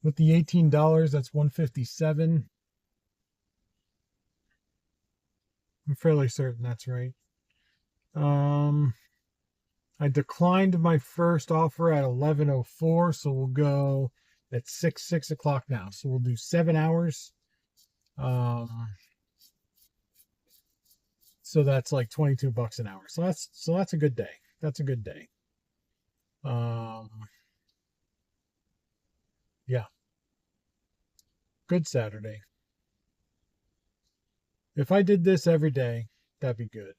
$18, that's $157. I'm fairly certain that's right. I declined my first offer at 11:04, so we'll go at 6 o'clock now. So we'll do 7 hours. So that's like $22 an hour. So that's a good day. That's a good day. Yeah. Good Saturday. If I did this every day, that'd be good.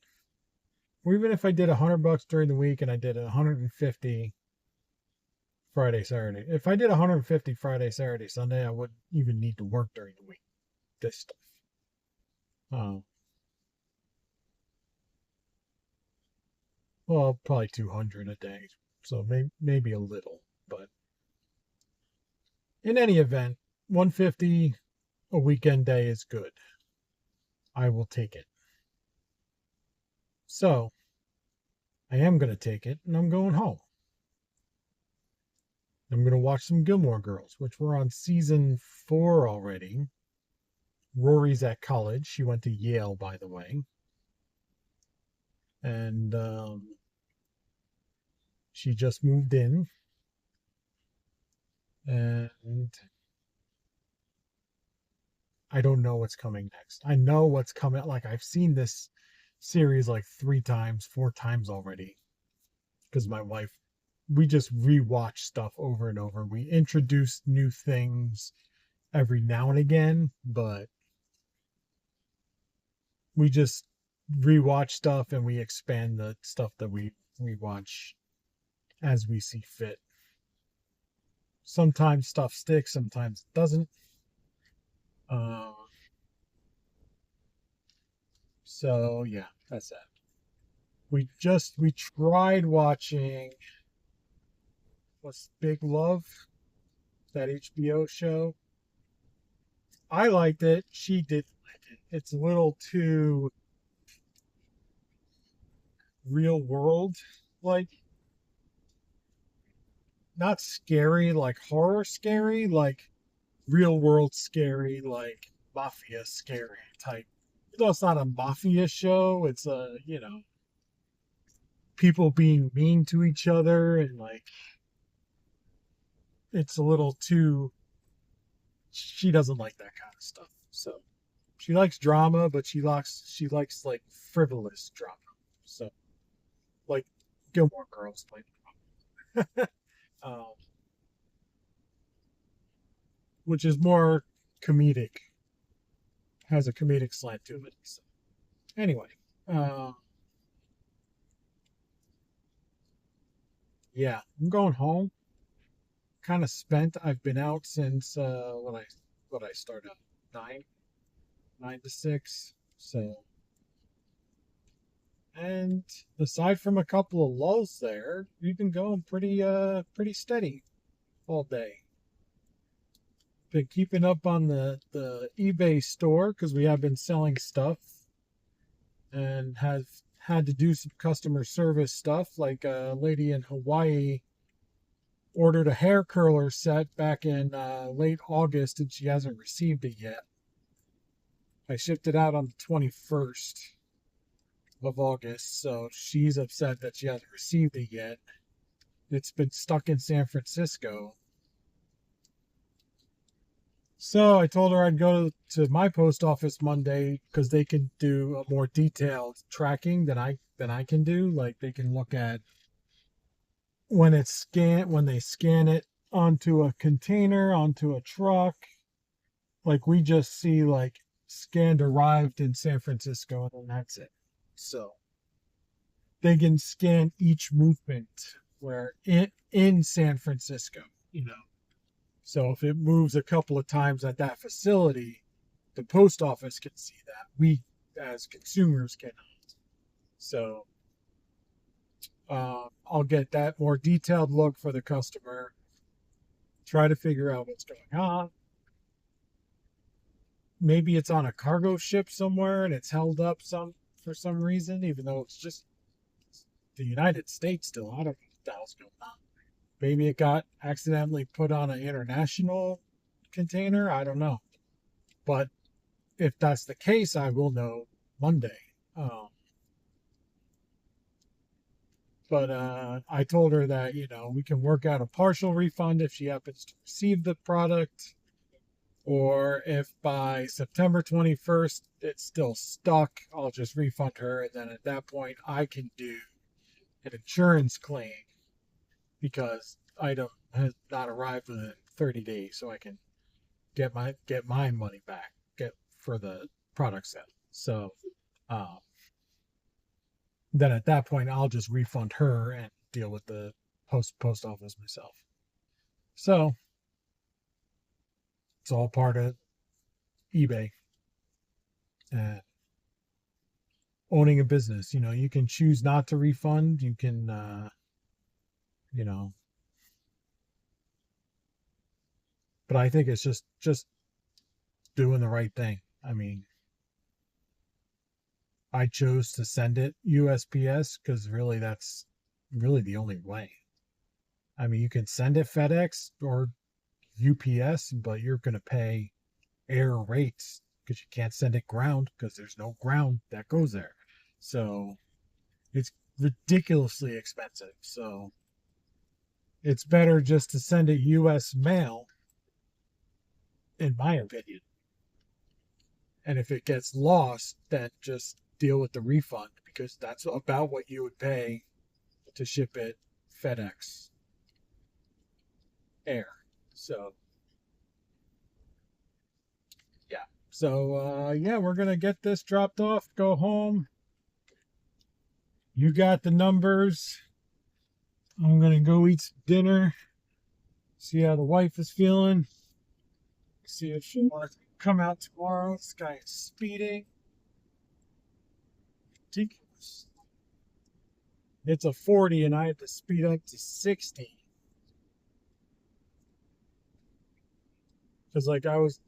Or even if I did $100 during the week and I did 150 Friday, Saturday. If I did 150 Friday, Saturday, Sunday, I wouldn't even need to work during the week. This stuff. Well, probably 200 a day. So maybe a little, but in any event, 150 a weekend day is good. I will take it. So, I am going to take it, and I'm going home. I'm going to watch some Gilmore Girls, which we're on season 4 already. Rory's at college. She went to Yale, by the way. And she just moved in. And I don't know what's coming next. I know what's coming. Like, I've seen this series like 3 times, 4 times already. Because my wife, we just rewatch stuff over and over. We introduce new things every now and again, but we just rewatch stuff and we expand the stuff that we watch as we see fit. Sometimes stuff sticks, sometimes it doesn't. So yeah, that's that. We tried watching what's Big Love, that HBO show. I liked it. She didn't like it. It's a little too real world, like not scary, like horror scary, like real world scary, like mafia scary type. Though it's not a mafia show, it's a, people being mean to each other, and like it's a little too, she doesn't like that kind of stuff. So she likes drama, but she likes like frivolous drama. So like Gilmore Girls type, which is more comedic, has a comedic slant to it. So, anyway, yeah, I'm going home. Kind of spent. I've been out since what I started 9 to 6. So, and aside from a couple of lulls there, we've been going pretty steady all day. Been keeping up on the eBay store because we have been selling stuff and have had to do some customer service stuff. Like a lady in Hawaii ordered a hair curler set back in late August and she hasn't received it yet. I shipped it out on the 21st of August, so she's upset that she hasn't received it yet. It's been stuck in San Francisco. So I told her I'd go to my post office Monday because they can do a more detailed tracking than I can do. Like they can look at when they scan it onto a container, onto a truck. Like we just see like scanned arrived in San Francisco and then that's it. So they can scan each movement where in San Francisco, you know. So if it moves a couple of times at that facility, the post office can see that. We as consumers cannot. So I'll get that more detailed look for the customer, try to figure out what's going on. Maybe it's on a cargo ship somewhere and it's held up for some reason, even though it's just the United States still. I don't know what the hell's going on. Maybe it got accidentally put on an international container. I don't know. But if that's the case, I will know Monday. But I told her that, you know, we can work out a partial refund if she happens to receive the product. Or if by September 21st it's still stuck, I'll just refund her. And then at that point, I can do an insurance claim because item has not arrived within 30 days. So I can get my money back for the product set. So then at that point, I'll just refund her and deal with the post office myself. So it's all part of eBay and owning a business. You know, you can choose not to refund. You can, you know, but I think it's just doing the right thing. I mean, I chose to send it USPS because really that's really the only way. I mean, you can send it FedEx or UPS, but you're going to pay air rates because you can't send it ground because there's no ground that goes there. So it's ridiculously expensive. So it's better just to send it US mail, in my opinion. And if it gets lost, then just deal with the refund because that's about what you would pay to ship it FedEx air. So yeah. So yeah, we're gonna get this dropped off, go home. You got the numbers. I'm gonna go eat some dinner. See how the wife is feeling. See if she wants to come out tomorrow. This guy is speeding. Ridiculous. It's a 40 and I had to speed up to 60. Because like I was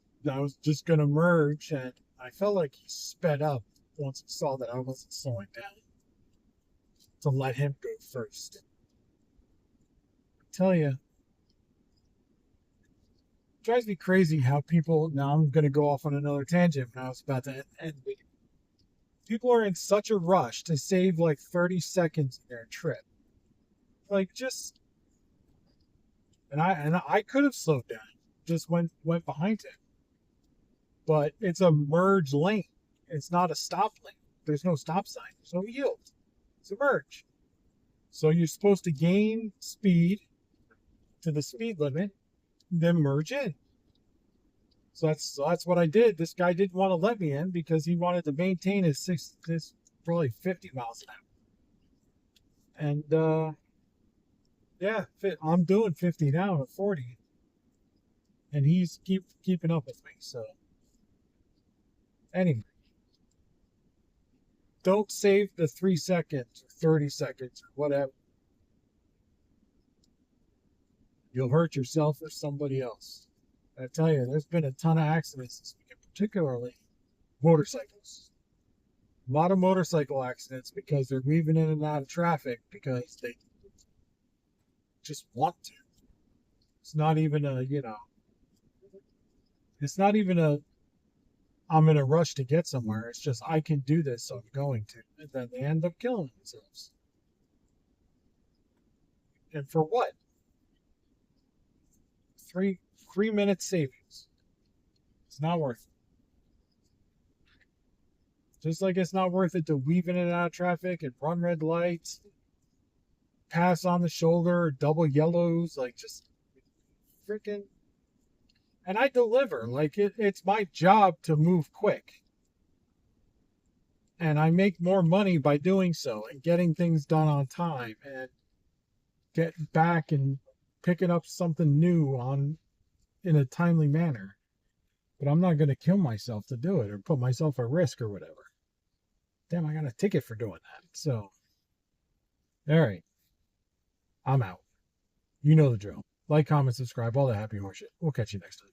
just gonna merge and I felt like he sped up once he saw that I wasn't slowing down. To let him go first. I tell you, it drives me crazy how people, now I'm gonna go off on another tangent when I was about to end the video. People are in such a rush to save like 30 seconds in their trip. Like just, and I could have slowed down, just went behind him. But it's a merge lane. It's not a stop lane. There's no stop sign. There's no yield. It's a merge. So you're supposed to gain speed to the speed limit, then merge in. So that's what I did. This guy didn't want to let me in because he wanted to maintain his probably 50 miles an hour. And yeah, I'm doing 50 now at 40, and he's keeping up with me. So anyway, don't save the 3 seconds or 30 seconds or whatever. You'll hurt yourself or somebody else. I tell you, there's been a ton of accidents this weekend, particularly motorcycles. A lot of motorcycle accidents because they're weaving in and out of traffic because they just want to. It's not even it's not even I'm in a rush to get somewhere. It's just, I can do this, so I'm going to. And then they end up killing themselves. And for what? 3 minute savings. It's not worth it. Just like it's not worth it to weave in and out of traffic and run red lights, pass on the shoulder, double yellows, like just freaking. And I deliver. Like it's my job to move quick. And I make more money by doing so and getting things done on time and getting back and picking up something new in a timely manner. But I'm not going to kill myself to do it or put myself at risk or whatever. Damn, I got a ticket for doing that. So, all right. I'm out. You know the drill. Like, comment, subscribe, all that happy horse shit. We'll catch you next time.